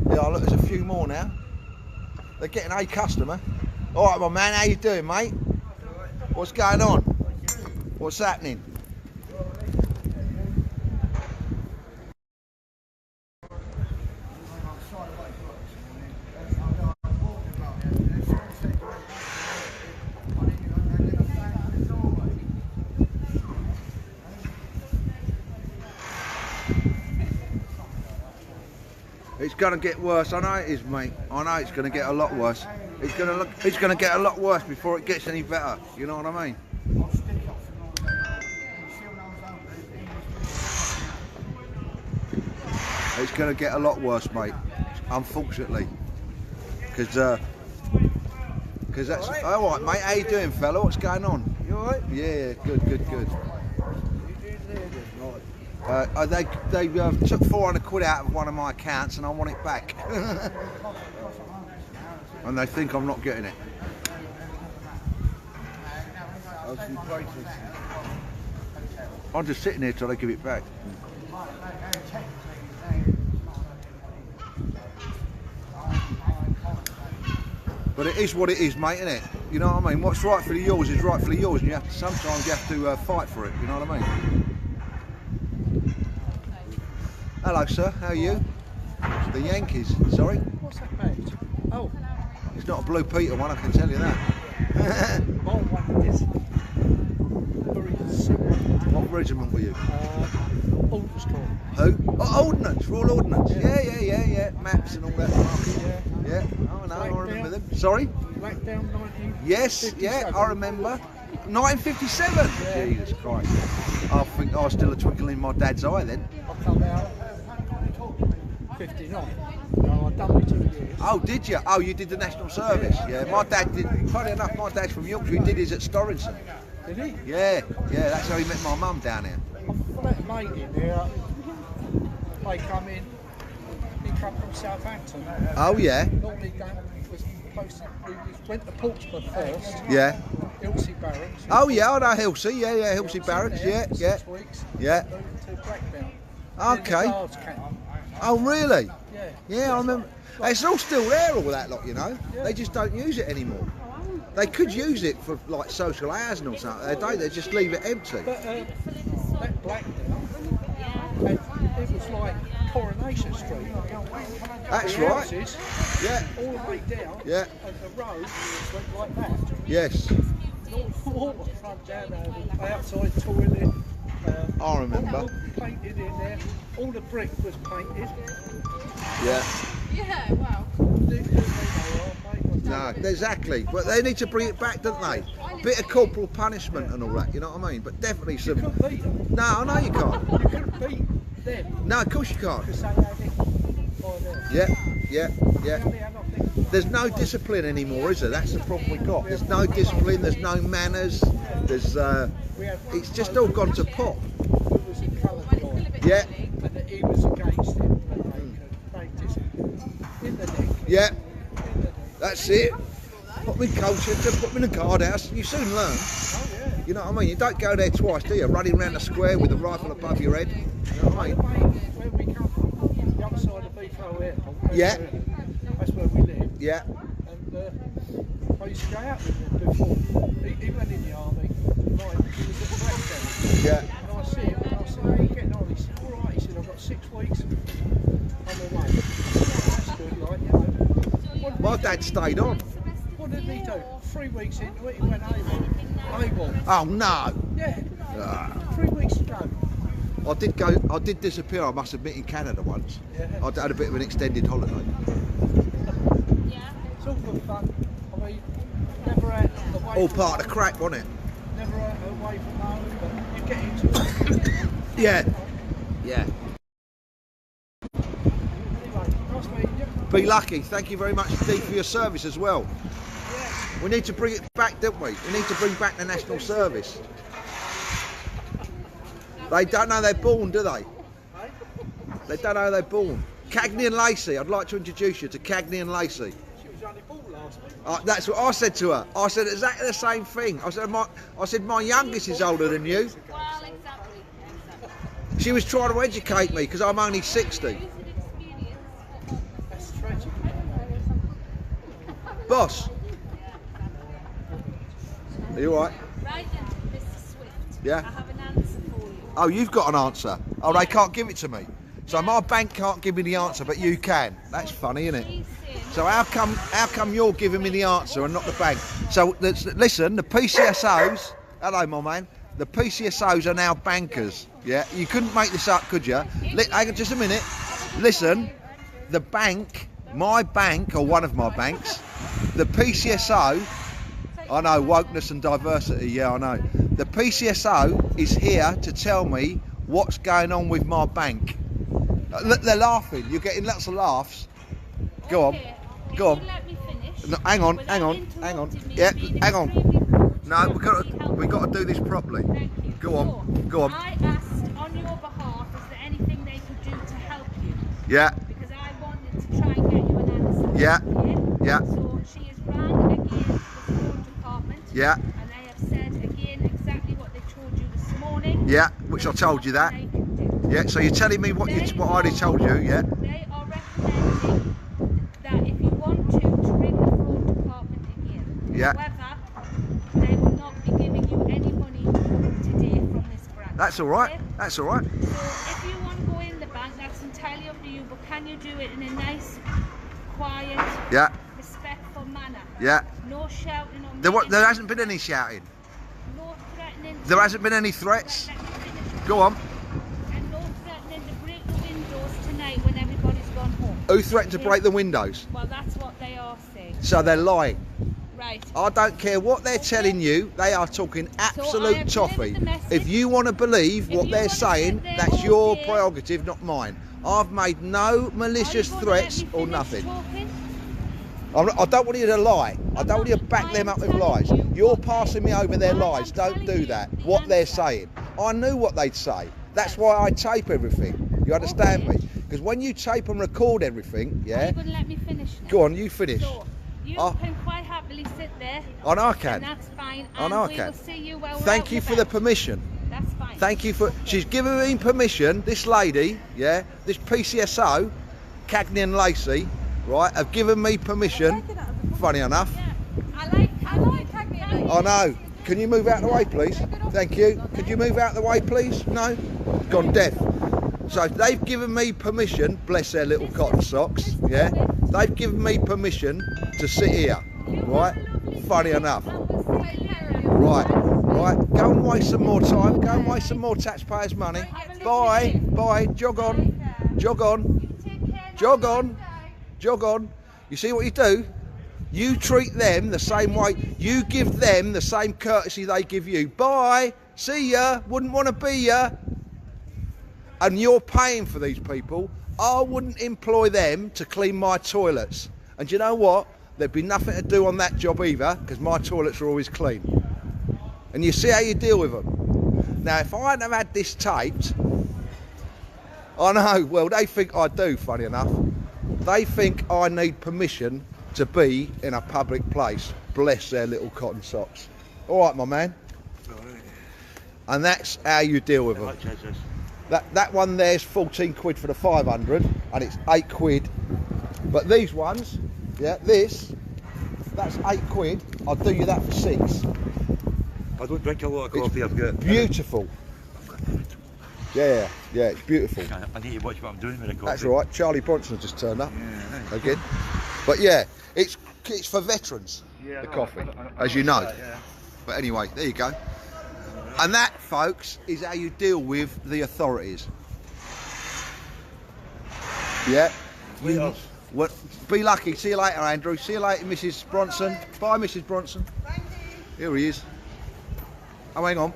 Speaker 1: Yeah, look, there's a few more now. They're getting a customer. All right, my man, how you doing, mate? What's going on? What's happening? It's going to get worse. I know it is, mate. I know it's going to get a lot worse. It's going to get a lot worse before it gets any better. You know what I mean? It's going to get a lot worse, mate. Unfortunately, because that's all right, mate. How you doing, fella? What's going on?
Speaker 6: You alright?
Speaker 1: Yeah, good. They took 400 quid out of one of my accounts and I want it back. And they think I'm not getting it. I'm just sitting here till they give it back. But it is what it is, mate, isn't it? You know what I mean? What's rightfully yours is rightfully yours, and sometimes you have to fight for it. You know what I mean? Hello, sir. How are you? The Yankees. Sorry?
Speaker 7: What's that about? Oh,
Speaker 1: It's not a Blue Peter one, I can tell you that.
Speaker 7: my one is very simple.
Speaker 1: What regiment were you?
Speaker 7: Old school.
Speaker 1: Who? Oh, Ordnance, Royal Ordnance. Yeah. Maps and all that. Yeah. Oh, no, I remember them. Sorry?
Speaker 7: Blackdown 19.
Speaker 1: Yes, yeah, I remember. 1957.
Speaker 7: Yeah.
Speaker 1: Jesus Christ. I think I was still a twinkle in my dad's eye then.
Speaker 7: I come out 59. No, I've done me 2 years.
Speaker 1: Oh, did you? Oh, you did the national service. Yeah, my dad did. Funny enough, my dad's from Yorkshire. He did his at Storrington.
Speaker 7: Did he?
Speaker 1: Yeah. That's how he met my mum down here.
Speaker 7: I've met a mate in there. They come in. He come from Southampton.
Speaker 1: Oh yeah.
Speaker 7: Normally was supposed to, we went to Portsmouth first.
Speaker 1: Yeah.
Speaker 7: Hilsey Barracks.
Speaker 1: Oh yeah, I know Hilsey. Yeah, Hilsey Barracks.
Speaker 7: There
Speaker 1: Yeah.
Speaker 7: for 6 weeks.
Speaker 1: Yeah.
Speaker 7: Moved to Blackdown.
Speaker 1: Okay.
Speaker 7: Then the guards came.
Speaker 1: Oh really?
Speaker 7: Yeah.
Speaker 1: Yeah, I remember. It's all still there, all that lot, you know. They just don't use it anymore. They could use it for like social housing or something. They don't. They just leave it empty.
Speaker 7: But that Blackdown, it was like Coronation Street.
Speaker 1: That's
Speaker 7: The
Speaker 1: right.
Speaker 7: houses,
Speaker 1: Yeah.
Speaker 7: all the way down,
Speaker 1: Yeah.
Speaker 7: and the road went like that.
Speaker 1: Yes.
Speaker 7: And all the water front down there, the outside toilet.
Speaker 1: I remember.
Speaker 7: All painted in there. All the brick was painted.
Speaker 1: Yeah.
Speaker 2: Yeah, wow.
Speaker 1: No, exactly. But they need to bring it back, don't they? Bit of corporal punishment and all that. You know what I mean? But definitely
Speaker 7: You
Speaker 1: some.
Speaker 7: couldn't beat them.
Speaker 1: No, I know you can't.
Speaker 7: You couldn't beat them
Speaker 1: No, of course you can't.
Speaker 7: because they had it by there.
Speaker 1: Yeah.
Speaker 7: They only had, I think,
Speaker 1: There's no discipline anymore, is there? That's the problem we've got. There's no discipline. There's no manners. There's.
Speaker 7: we had
Speaker 1: It's just all gone to pot.
Speaker 7: It was
Speaker 1: Yeah.
Speaker 7: and that he was against it, and they just in the neck.
Speaker 1: Yeah.
Speaker 7: In the neck.
Speaker 1: That's it. Put me in culture, just put me in the guardhouse. You soon learn.
Speaker 7: Oh yeah.
Speaker 1: You know what I mean? You don't go there twice, do you? Running around the square with a rifle above your head. You know what I mean?
Speaker 7: Where we come from, the other side of Heathrow Airport.
Speaker 1: Yeah.
Speaker 7: That's where we live.
Speaker 1: Yeah.
Speaker 7: And I used to go out with him before. He went in the army. He was at Blackburn.
Speaker 1: Yeah.
Speaker 7: And I see him and I said, how are you getting on? He said, all right. He said, I've got 6 weeks. I'm away. I said, oh, that's good, like, you know.
Speaker 1: My dad stayed on.
Speaker 7: What did he do? 3 weeks into it, he went AWOL.
Speaker 1: Oh no.
Speaker 7: Yeah.
Speaker 1: Ah.
Speaker 7: 3 weeks to go.
Speaker 1: I did disappear, I must admit, in Canada once.
Speaker 7: Yeah.
Speaker 1: I had a bit of an extended holiday.
Speaker 5: Yeah.
Speaker 7: It's all good fun. I mean, never out away
Speaker 1: All
Speaker 7: from
Speaker 1: part of the
Speaker 7: home.
Speaker 1: crack, wasn't it?
Speaker 7: Never out away from home, but you get into it.
Speaker 1: Yeah. Yeah.
Speaker 7: Anyway, nice meeting you.
Speaker 1: Be lucky. Thank you very much indeed for your service as well.
Speaker 7: Yeah.
Speaker 1: We need to bring it back, don't we? We need to bring back the national service. They don't know they're born, do they? They don't know they're born. Cagney and Lacey, I'd like to introduce you to Cagney and Lacey.
Speaker 7: She was only born last week.
Speaker 1: That's what I said to her. I said exactly the same thing. I said my youngest is older than you.
Speaker 5: Well, exactly.
Speaker 1: She was trying to educate me because I'm only 60.
Speaker 5: Use an experience.
Speaker 7: That's tragic.
Speaker 1: Boss, are you alright?
Speaker 5: Right then, Mr. Swift.
Speaker 1: Yeah?
Speaker 5: I have an answer for you.
Speaker 1: Oh, you've got an answer. Oh, they can't give it to me. So my bank can't give me the answer, but you can. That's funny, isn't it?
Speaker 5: She's in.
Speaker 1: So how come you're giving me the answer and not the bank? So listen, the PCSOs, hello my man, the PCSOs are now bankers. Yeah, you couldn't make this up, could you? Hang on just a minute. Listen, the bank, my bank or one of my banks, the PCSO, I know wokeness and diversity. Yeah, I know. The PCSO is here to tell me what's going on with my bank. They're laughing. You're getting lots of laughs. Go on.
Speaker 5: Okay,
Speaker 1: Go
Speaker 5: if
Speaker 1: on.
Speaker 5: you let me finish,
Speaker 1: No, hang on.
Speaker 5: without
Speaker 1: Hang on.
Speaker 5: interrupting me
Speaker 1: Yeah,
Speaker 5: and being
Speaker 1: hang on.
Speaker 5: extremely rude,
Speaker 1: No,
Speaker 5: to
Speaker 1: we got to do this properly.
Speaker 5: Thank you.
Speaker 1: Go on.
Speaker 5: So,
Speaker 1: Go on.
Speaker 5: I asked on your behalf, is there anything they could do to help you?
Speaker 1: Yeah.
Speaker 5: Because I wanted to try and get you an answer.
Speaker 1: Yeah.
Speaker 5: Okay?
Speaker 1: Yeah.
Speaker 5: So she has rang again the phone department.
Speaker 1: Yeah.
Speaker 5: And they have said again exactly what they told you this morning.
Speaker 1: Yeah. Which I told you that.
Speaker 5: They can do.
Speaker 1: Yeah. So you're telling me what I already told you. Yeah.
Speaker 5: They are recommending that if you want to ring the fraud department again.
Speaker 1: Yeah.
Speaker 5: However, they will not be giving you any money today from this branch.
Speaker 1: That's all right.
Speaker 5: Okay?
Speaker 1: That's all right.
Speaker 5: So if you want to go in the bank, that's entirely up to you. But can you do it in a nice, quiet,
Speaker 1: Yeah.
Speaker 5: respectful manner?
Speaker 1: Yeah.
Speaker 5: No shouting or
Speaker 1: There hasn't been any shouting.
Speaker 5: no threatening.
Speaker 1: There hasn't been any threats.
Speaker 5: Let me finish.
Speaker 1: Go on.
Speaker 5: And no threatening to break the windows tonight when everybody's gone home.
Speaker 1: Who threatened to break the windows?
Speaker 5: Well, that's what they are saying.
Speaker 1: So they're lying.
Speaker 5: Right.
Speaker 1: I don't care what they're telling you, they are talking absolute
Speaker 5: have
Speaker 1: toffee.
Speaker 5: delivered the message.
Speaker 1: If you want to believe
Speaker 5: If
Speaker 1: what
Speaker 5: you
Speaker 1: they're
Speaker 5: want to
Speaker 1: saying,
Speaker 5: sit there
Speaker 1: that's
Speaker 5: all
Speaker 1: your
Speaker 5: day-
Speaker 1: prerogative, not mine. I've made no malicious
Speaker 5: Are you gonna
Speaker 1: threats
Speaker 5: let me
Speaker 1: or
Speaker 5: finish
Speaker 1: nothing.
Speaker 5: talking?
Speaker 1: I don't want you to lie. I don't want you to back
Speaker 5: I
Speaker 1: them
Speaker 5: am
Speaker 1: up with
Speaker 5: telling
Speaker 1: lies.
Speaker 5: you
Speaker 1: You're
Speaker 5: what
Speaker 1: passing
Speaker 5: they-
Speaker 1: me over their
Speaker 5: I am
Speaker 1: lies. Don't
Speaker 5: telling
Speaker 1: do
Speaker 5: you
Speaker 1: that.
Speaker 5: the
Speaker 1: What they're
Speaker 5: answer.
Speaker 1: saying. I knew what they'd say. That's why I tape everything. You understand
Speaker 5: Okay.
Speaker 1: me? Because when you tape and record everything,
Speaker 5: Are
Speaker 1: yeah.
Speaker 5: you going to let me finish now?
Speaker 1: Go on, you finish.
Speaker 5: So, you
Speaker 1: Oh.
Speaker 5: can quite happily sit there.
Speaker 1: I know I
Speaker 5: And
Speaker 1: can.
Speaker 5: that's fine.
Speaker 1: I
Speaker 5: And
Speaker 1: know I
Speaker 5: we
Speaker 1: can.
Speaker 5: will see you while we're
Speaker 1: Thank
Speaker 5: out
Speaker 1: you
Speaker 5: and
Speaker 1: for the
Speaker 5: about.
Speaker 1: permission.
Speaker 5: That's fine.
Speaker 1: Thank you for. She's given me permission. This lady, yeah, this PCSO, Cagney and Lacey, right, have given me permission. Funny enough.
Speaker 5: Yeah. I like Cagney.
Speaker 1: I know. Can you move out of the way, please? Thank you. Could you move out of the way, please? No? Gone deaf. So they've given me permission, bless their little cotton socks, yeah? They've given me permission to sit here, right? Funny enough. Right, right. Go and waste some more time. Go and waste some more taxpayers' money. Bye, bye. Jog on. Jog on. Jog on. Jog on. You see what you do? You treat them the same way. You give them the same courtesy they give you. Bye. See ya. Wouldn't want to be ya. And you're paying for these people. I wouldn't employ them to clean my toilets. And you know what? There'd be nothing to do on that job either, because my toilets are always clean. And you see how you deal with them. Now, if I hadn't have had this taped, I know, well, they think I do, funny enough. They think I need permission to be in a public place. Bless their little cotton socks. All right, my man.
Speaker 6: Alright.
Speaker 1: And that's how you deal with
Speaker 6: How
Speaker 1: them.
Speaker 6: much is this?
Speaker 1: That one there's 14 quid for the 500, and it's 8 quid. But these ones, yeah, that's 8 quid. I'll do you that for 6.
Speaker 6: I don't drink a lot of coffee, I've got.
Speaker 1: Beautiful. Yeah, it's beautiful.
Speaker 6: I need to watch what I'm doing with the coffee.
Speaker 1: That's all right. Charlie Bronson just turned up
Speaker 6: Yeah,
Speaker 1: again. But yeah, it's for veterans,
Speaker 6: yeah,
Speaker 1: the
Speaker 6: no,
Speaker 1: coffee,
Speaker 6: I
Speaker 1: as you know.
Speaker 6: that, yeah.
Speaker 1: But anyway, there you go. And that, folks, is how you deal with the authorities. Yeah.
Speaker 6: What
Speaker 1: What? Be lucky. See you later, Andrew. See you later, Mrs. Bronson. Bye, Mrs. Bronson. Here he is. Oh, hang on.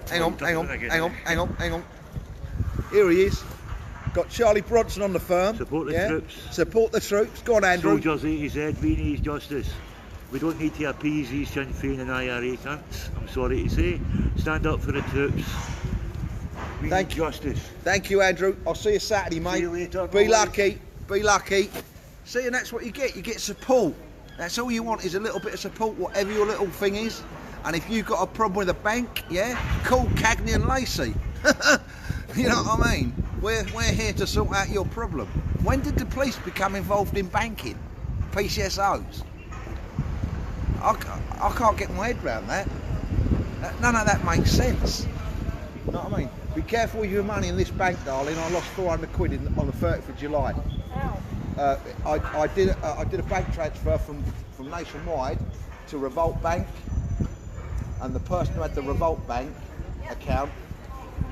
Speaker 1: Here he is. Got Charlie Bronson on the firm.
Speaker 6: Support the troops.
Speaker 1: Support the troops. Go on, Andrew.
Speaker 6: Soldiers A to Z, we need justice. We don't need to appease these Sinn Féin and IRA cunts. I'm sorry to say. Stand up for the troops. We need justice.
Speaker 1: Thank you, Andrew. I'll see you Saturday, mate.
Speaker 6: See you later.
Speaker 1: Be
Speaker 6: Bye.
Speaker 1: lucky. Be lucky. See, and that's what you get. You get support. That's all you want, is a little bit of support, whatever your little thing is. And if you've got a problem with a bank, yeah, call Cagney and Lacey. You know what I mean? We're here to sort out your problem. When did the police become involved in banking? PCSOs? I can't get my head around that. None of that makes sense. You know what I mean? Be careful with your money in this bank, darling. I lost 400 quid on the 30th of July. I did a bank transfer from Nationwide to Revolt Bank, and the person who had the Revolt Bank account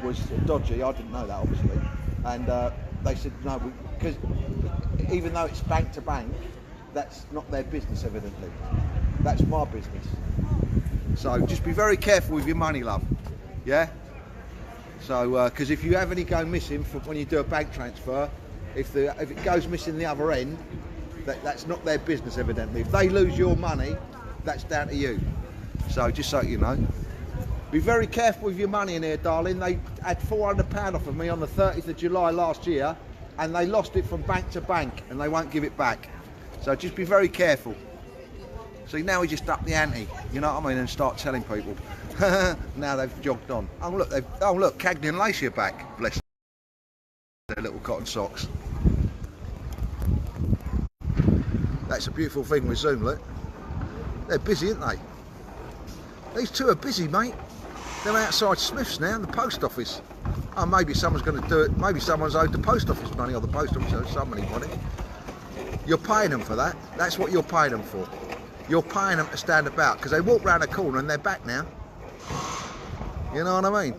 Speaker 1: was dodgy. I didn't know that, obviously, and they said no, because even though it's bank to bank, that's not their business, evidently. That's my business. So just be very careful with your money, love. Yeah. So because if you have any go missing when you do a bank transfer, if it goes missing the other end, that's not their business, evidently. If they lose your money, that's down to you. So just so you know, be very careful with your money in here, darling. They had £400 off of me on the 30th of July last year, and they lost it from bank to bank, and they won't give it back. So just be very careful. See, now we just up the ante, you know what I mean, and start telling people. Now they've jogged on. Oh look, Cagney and Lacey are back. Bless their little cotton socks. That's a beautiful thing with Zoom, look. They're busy, aren't they? These two are busy, mate. They're outside Smith's now, the post office. Oh, maybe someone's going to do it. Maybe someone's owed the post office money, or the post office owed somebody money. You're paying them for that. That's what you're paying them for. You're paying them to stand about, because they walk round the corner and they're back now. You know what I mean?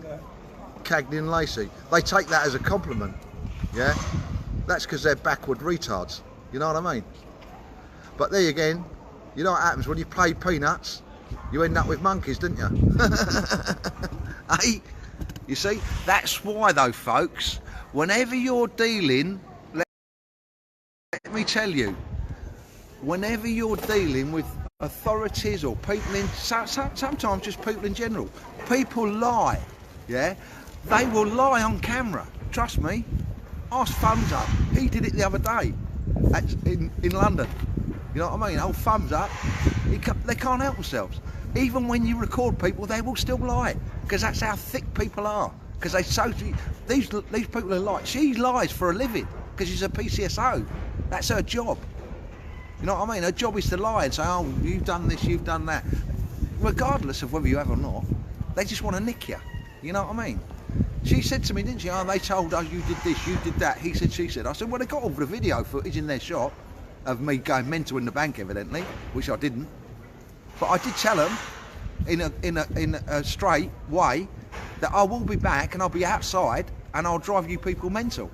Speaker 1: Cagney and Lacey. They take that as a compliment. Yeah? That's because they're backward retards. You know what I mean? But there again, you know what happens when you play peanuts? You end up with monkeys, don't you? Hey? You see? That's why, though, folks, whenever you're dealing, let me tell you, whenever you're dealing with authorities or people in, sometimes just people in general, people lie, yeah? They will lie on camera, trust me. Ask Thumbs Up, he did it the other day in London. You know what I mean? Old Thumbs Up, they can't help themselves. Even when you record people, they will still lie, because that's how thick people are. Because these people are like, she lies for a living because she's a PCSO. That's her job. You know what I mean? Her job is to lie and say, oh, you've done this, you've done that. Regardless of whether you have or not, they just want to nick you. You know what I mean? She said to me, didn't she, oh, they told us you did this, you did that. He said, she said. I said, well, they got all the video footage in their shop of me going mental in the bank, evidently, which I didn't. But I did tell them in a straight way that I will be back and I'll be outside and I'll drive you people mental.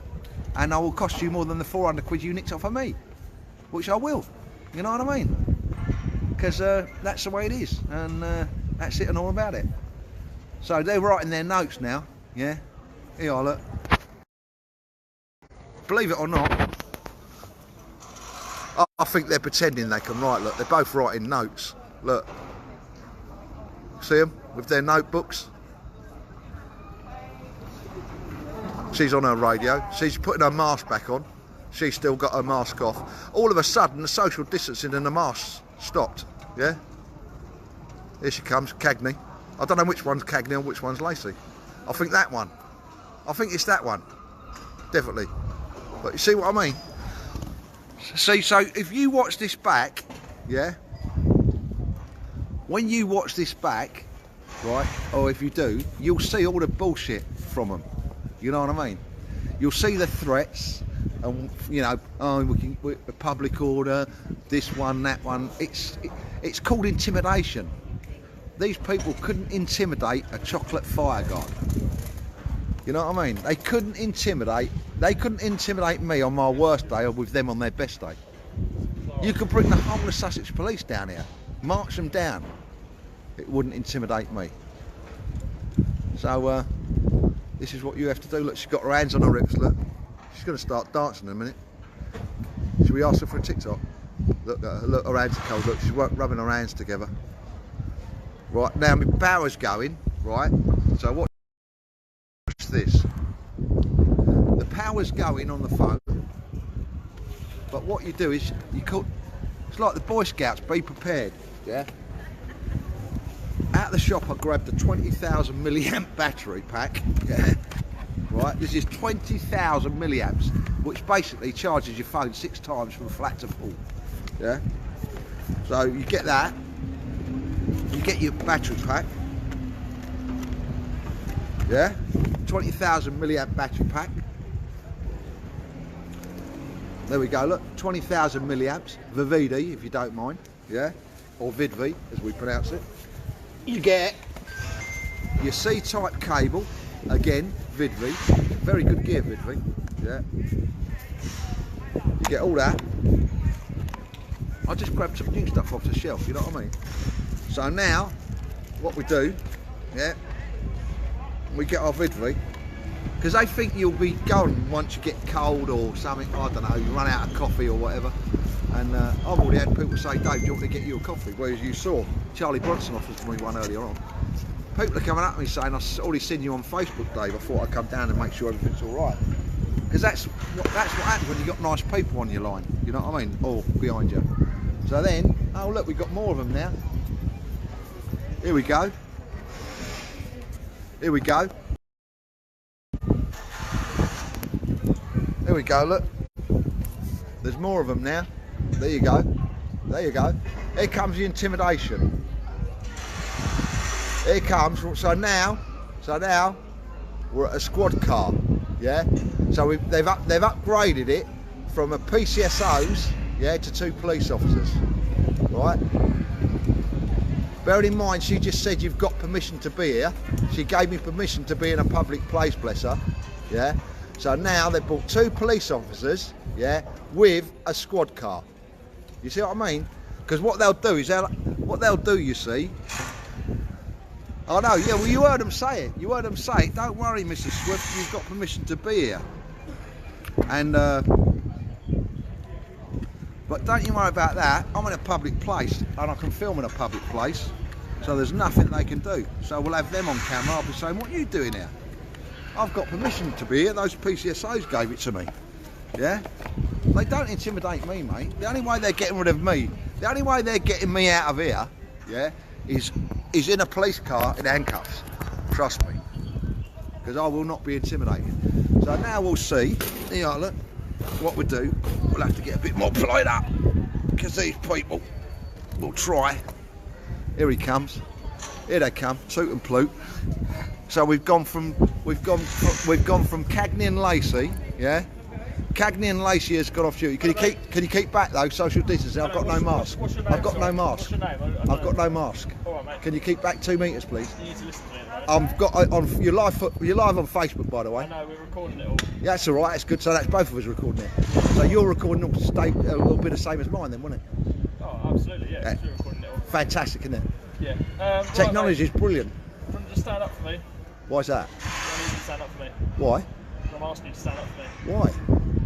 Speaker 1: And I will cost you more than the 400 quid you nicked off of me. Which I will. You know what I mean? Because that's the way it is. And that's it and all about it. So they're writing their notes now. Yeah? Here you are, look. Believe it or not, I think they're pretending they can write. Look, they're both writing notes. Look. See them with their notebooks? She's on her radio. She's putting her mask back on. She's still got her mask off. All of a sudden, the social distancing and the mask stopped. Yeah? Here she comes, Cagney. I don't know which one's Cagney and which one's Lacey. I think that one. I think it's that one. Definitely. But you see what I mean? See, so if you watch this back, yeah? When you watch this back, right, or if you do, you'll see all the bullshit from them. You know what I mean? You'll see the threats, and you know, oh, we public order, this one, that one. It's called intimidation. These people couldn't intimidate a chocolate fire guard. You know what I mean? They couldn't intimidate me on my worst day or with them on their best day. You could bring the whole of Sussex police down here, march them down. It wouldn't intimidate me. So this is what you have to do. Look, she's got her hands on her hips, look. She's going to start dancing in a minute. Should we ask her for a TikTok? Look, look, her hands are cold, look, she's rubbing her hands together. Right, now my power's going, right? So watch this. The power's going on the phone. But what you do is, it's like the Boy Scouts, be prepared, yeah? At the shop I grabbed a 20,000 milliamp battery pack, yeah? Right, this is 20,000 milliamps, which basically charges your phone 6 times from flat to full, yeah? So you get that, you get your battery pack, yeah? 20,000 milliamp battery pack. There we go, look, 20,000 milliamps, VVD if you don't mind, yeah? Or VidV as we pronounce it. You get your C-type cable, again, VidV, very good gear VidV, yeah? You get all that. I just grabbed some new stuff off the shelf, you know what I mean? So now, what we do, yeah, we get our VidV, because they think you'll be gone once you get cold or something, I don't know, you run out of coffee or whatever. And I've already had people say, Dave, do you want me to get you a coffee? Whereas you saw Charlie Bronson offered me one earlier on. People are coming up to me saying, I've already seen you on Facebook, Dave, I thought I'd come down and make sure everything's all right. Because that's what happens when you've got nice people on your line, you know what I mean? Or behind you. So then, oh look, we've got more of them now. Here we go. Here we go. Here we go, look. There's more of them now. There you go. There you go. Here comes the intimidation. Here comes. So now we're at a squad car. Yeah. So they've upgraded it from a PCSOs, yeah, to 2 police officers. Right. Bearing in mind, she just said you've got permission to be here. She gave me permission to be in a public place, bless her. Yeah. So now they've brought 2 police officers, yeah, with a squad car. You see what I mean? Because what they'll do is, you see. I know, yeah, well you heard them say it. You heard them say it. Don't worry, Mrs. Swift, you've got permission to be here. And, but don't you worry about that. I'm in a public place and I can film in a public place. So there's nothing they can do. So we'll have them on camera. I'll be saying, what are you doing here? I've got permission to be here. Those PCSOs gave it to me. Yeah? They don't intimidate me, mate. The only way they're getting rid of me, the only way they're getting me out of here, yeah, is in a police car in handcuffs. Trust me. Because I will not be intimidated. So now we'll see, here, look, what we do. We'll have to get a bit more played up. Because these people will try. Here he comes. Here they come, toot and ploot. So we've gone from Cagney and Lacey, yeah. Cagney and Lacey has got off duty. Can you keep back though? Social distancing. I've got no mask. I've got no mask. I've got no mask. Can you keep back 2 metres, please?
Speaker 8: You need to listen to me.
Speaker 1: I've got on you're live on Facebook, by the way.
Speaker 8: I know, we're recording it all.
Speaker 1: Yeah, that's all right. That's good. So that's both of us recording it. So your recording will be the same as mine, then, won't it?
Speaker 8: Oh, absolutely. Yeah, we're recording it all.
Speaker 1: Fantastic, isn't it?
Speaker 8: Yeah.
Speaker 1: Technology is brilliant.
Speaker 8: Do you want to just stand up for me?
Speaker 1: Why's that?
Speaker 8: I need you to stand up for me.
Speaker 1: Why?
Speaker 8: I'm asking you to stand up for me.
Speaker 1: Why?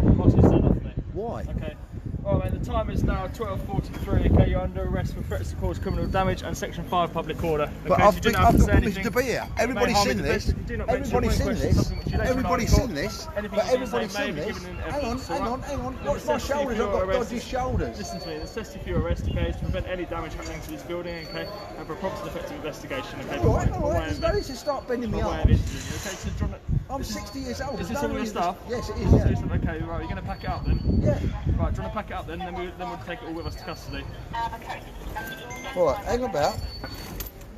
Speaker 8: I'm asking you to stand up for me.
Speaker 1: Why?
Speaker 8: Okay. Well, mate, the time is now 12:43. Okay, you're under arrest for threats to cause criminal damage and Section 5 public order. Okay,
Speaker 1: But
Speaker 8: so
Speaker 1: I've got permission to be here. Everybody's seen this.
Speaker 8: Do not mention
Speaker 1: Everybody's seen
Speaker 8: question
Speaker 1: this.
Speaker 8: something which you don't
Speaker 1: everybody's
Speaker 8: rely on
Speaker 1: seen this,
Speaker 8: anything
Speaker 1: but
Speaker 8: you do
Speaker 1: everybody's
Speaker 8: say may
Speaker 1: seen
Speaker 8: be
Speaker 1: this.
Speaker 8: given in
Speaker 1: Hang on,
Speaker 8: evidence,
Speaker 1: hang on,
Speaker 8: alright?
Speaker 1: hang on.
Speaker 8: The
Speaker 1: Watch my
Speaker 8: necessity
Speaker 1: shoulders,
Speaker 8: for
Speaker 1: I've
Speaker 8: your
Speaker 1: got
Speaker 8: arrest
Speaker 1: dodgy
Speaker 8: is-
Speaker 1: shoulders.
Speaker 8: Listen to me, the necessity for your arrest, okay, is to prevent any damage happening to this building, okay, and for a prompt and effective investigation, okay.
Speaker 1: All right, there's no reason to start bending me
Speaker 8: Okay,
Speaker 1: arms.
Speaker 8: so do you want to-
Speaker 1: I'm 60 years old.
Speaker 8: Is
Speaker 1: there's
Speaker 8: this
Speaker 1: no
Speaker 8: all your
Speaker 1: reason
Speaker 8: stuff?
Speaker 1: Yes, it is,
Speaker 8: Is
Speaker 1: yeah.
Speaker 8: this- Okay, right, you're going to pack it up then?
Speaker 1: Yeah.
Speaker 8: Right, do you want to pack it up then? Then we'll take it all with us to custody.
Speaker 1: Right, hang about.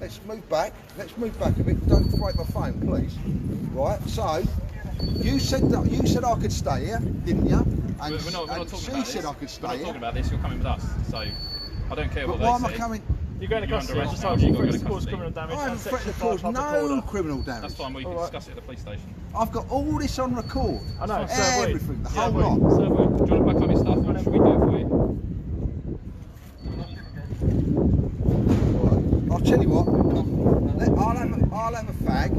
Speaker 1: Let's move back. Let's move back a bit. Don't break my phone, please. Right. So, you said I could stay here, didn't you? And,
Speaker 4: We're not
Speaker 1: and
Speaker 4: talking
Speaker 1: she
Speaker 4: about
Speaker 1: said
Speaker 4: this.
Speaker 1: I could stay
Speaker 4: We're not
Speaker 1: here.
Speaker 4: talking about this. You're coming with us. So I don't care
Speaker 1: But
Speaker 4: what
Speaker 1: why am
Speaker 4: they
Speaker 1: I
Speaker 4: say.
Speaker 1: coming?
Speaker 8: You're going to
Speaker 4: You're
Speaker 8: custody.
Speaker 4: under
Speaker 8: I just
Speaker 4: arrest
Speaker 8: told
Speaker 4: now,
Speaker 8: you
Speaker 4: you've got to
Speaker 8: threats to
Speaker 4: go
Speaker 8: cause
Speaker 4: to
Speaker 8: criminal damage.
Speaker 1: I haven't
Speaker 8: and
Speaker 1: threatened to
Speaker 8: section
Speaker 1: cause
Speaker 8: 5 public
Speaker 1: no
Speaker 8: order.
Speaker 1: criminal damage.
Speaker 4: That's fine. We can discuss it at the police station.
Speaker 1: I've got all this on record.
Speaker 8: I know, so have we.
Speaker 1: Everything, the
Speaker 8: So
Speaker 1: whole
Speaker 8: have we.
Speaker 1: lot.
Speaker 8: So have we.
Speaker 4: Do you want to back up your stuff, or should we do it for you?
Speaker 1: Right. I'll tell you what. I'll have a fag.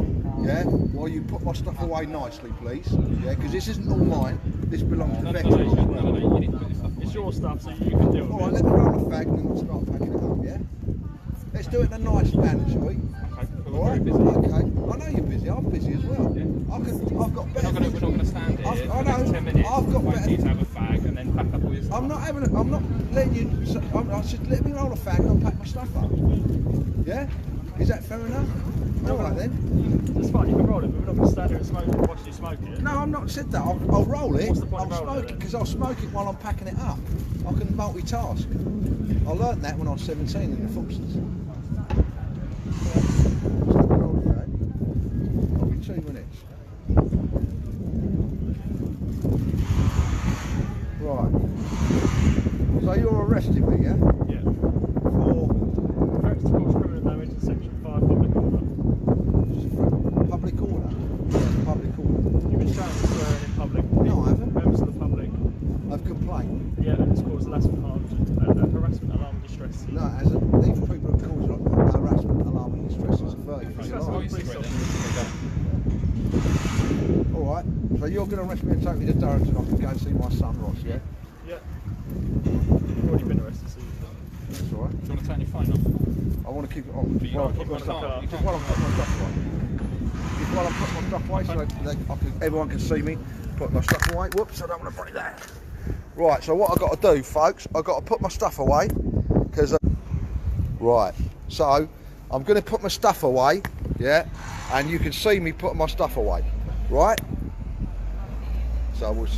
Speaker 1: Yeah. While you put my stuff away nicely, please. Yeah. Because this isn't all mine. This belongs to
Speaker 4: No,
Speaker 1: Vector.
Speaker 4: you need to put your stuff
Speaker 8: It's
Speaker 4: away.
Speaker 8: your stuff, so you can deal
Speaker 1: All
Speaker 8: with
Speaker 1: right.
Speaker 8: it.
Speaker 1: Let me roll a fag and then I'll start packing it up. Yeah. Let's do it in a nice manner, shall we?
Speaker 4: Okay, but
Speaker 1: All
Speaker 4: we're
Speaker 1: right.
Speaker 4: very busy.
Speaker 1: Okay. I know you're busy. I'm busy as well.
Speaker 4: Yeah.
Speaker 1: I've got better.
Speaker 4: We're not going to stand here
Speaker 1: I
Speaker 4: for the next
Speaker 1: know.
Speaker 4: 10 minutes.
Speaker 1: I've got
Speaker 4: wait for you
Speaker 1: better.
Speaker 4: to have a fag and then pack up all your stuff.
Speaker 1: I'm not letting you. I said, let me roll a fag and I'll pack my stuff up. Yeah? Is that fair enough? All right then.
Speaker 8: It's fine, you can roll it, but we're not going to stand here and smoke it, watch you smoke it.
Speaker 1: No, I'm not said that. I'll roll it.
Speaker 8: What's the point
Speaker 1: I'll
Speaker 8: of rolling
Speaker 1: smoke
Speaker 8: it
Speaker 1: it
Speaker 8: then?
Speaker 1: because I'll smoke it while I'm packing it up. I can multitask. I learnt that when I was 17 in the Foxes. Roll a fag. I'll be 2 minutes. Right. So you're arresting me, yeah?
Speaker 8: Yeah.
Speaker 1: For
Speaker 8: Threats to cause criminal damage in section 5 public order.
Speaker 1: public order. Public order.
Speaker 8: You've been trying to swear in public.
Speaker 1: No, I haven't.
Speaker 8: Members of the public.
Speaker 1: I've complained.
Speaker 8: Yeah, and it's caused harassment, harm, harassment, alarm, and distress.
Speaker 1: No, it hasn't. These people have caused harassment, alarm and distress as a 30.
Speaker 8: That's
Speaker 4: Oh,
Speaker 8: what
Speaker 4: you
Speaker 8: police
Speaker 4: cigarette
Speaker 8: officers-
Speaker 4: then.
Speaker 1: All right. So you're going to arrest me and take me to Durham so I can go and see my son Ross, yeah?
Speaker 8: Yeah. You've already been arrested, so you've done.
Speaker 1: That's all right.
Speaker 4: Do you want to turn your phone off?
Speaker 1: I want to keep it on.
Speaker 4: But you
Speaker 1: While
Speaker 4: can't-
Speaker 1: I put my
Speaker 4: you
Speaker 1: stuff
Speaker 4: can't-
Speaker 1: away.
Speaker 4: you
Speaker 1: Just
Speaker 4: can't-
Speaker 1: while I put my stuff away. Just while I put my stuff away so everyone can see me put my stuff away. Whoops, I don't want to break that. Right, so what I've got to do, folks, I've got to put my stuff away because... right, so I'm going to put my stuff away, yeah, and you can see me putting my stuff away, right? So we'll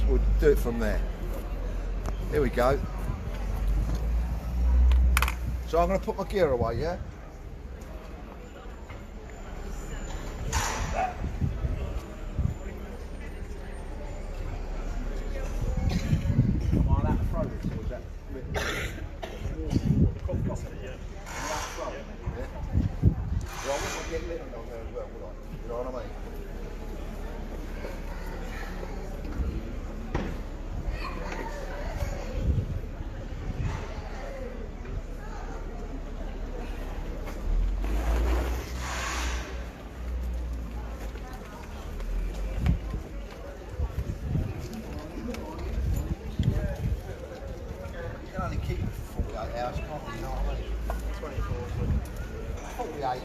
Speaker 1: do it from there. Here we go. So I'm going to put my gear away, yeah? Am I allowed to throw this, or is that well, I wouldn't get lit on there as well, would I? You know what I mean? You can only keep it for 48 hours, can't you? You know what I mean? 24. 48.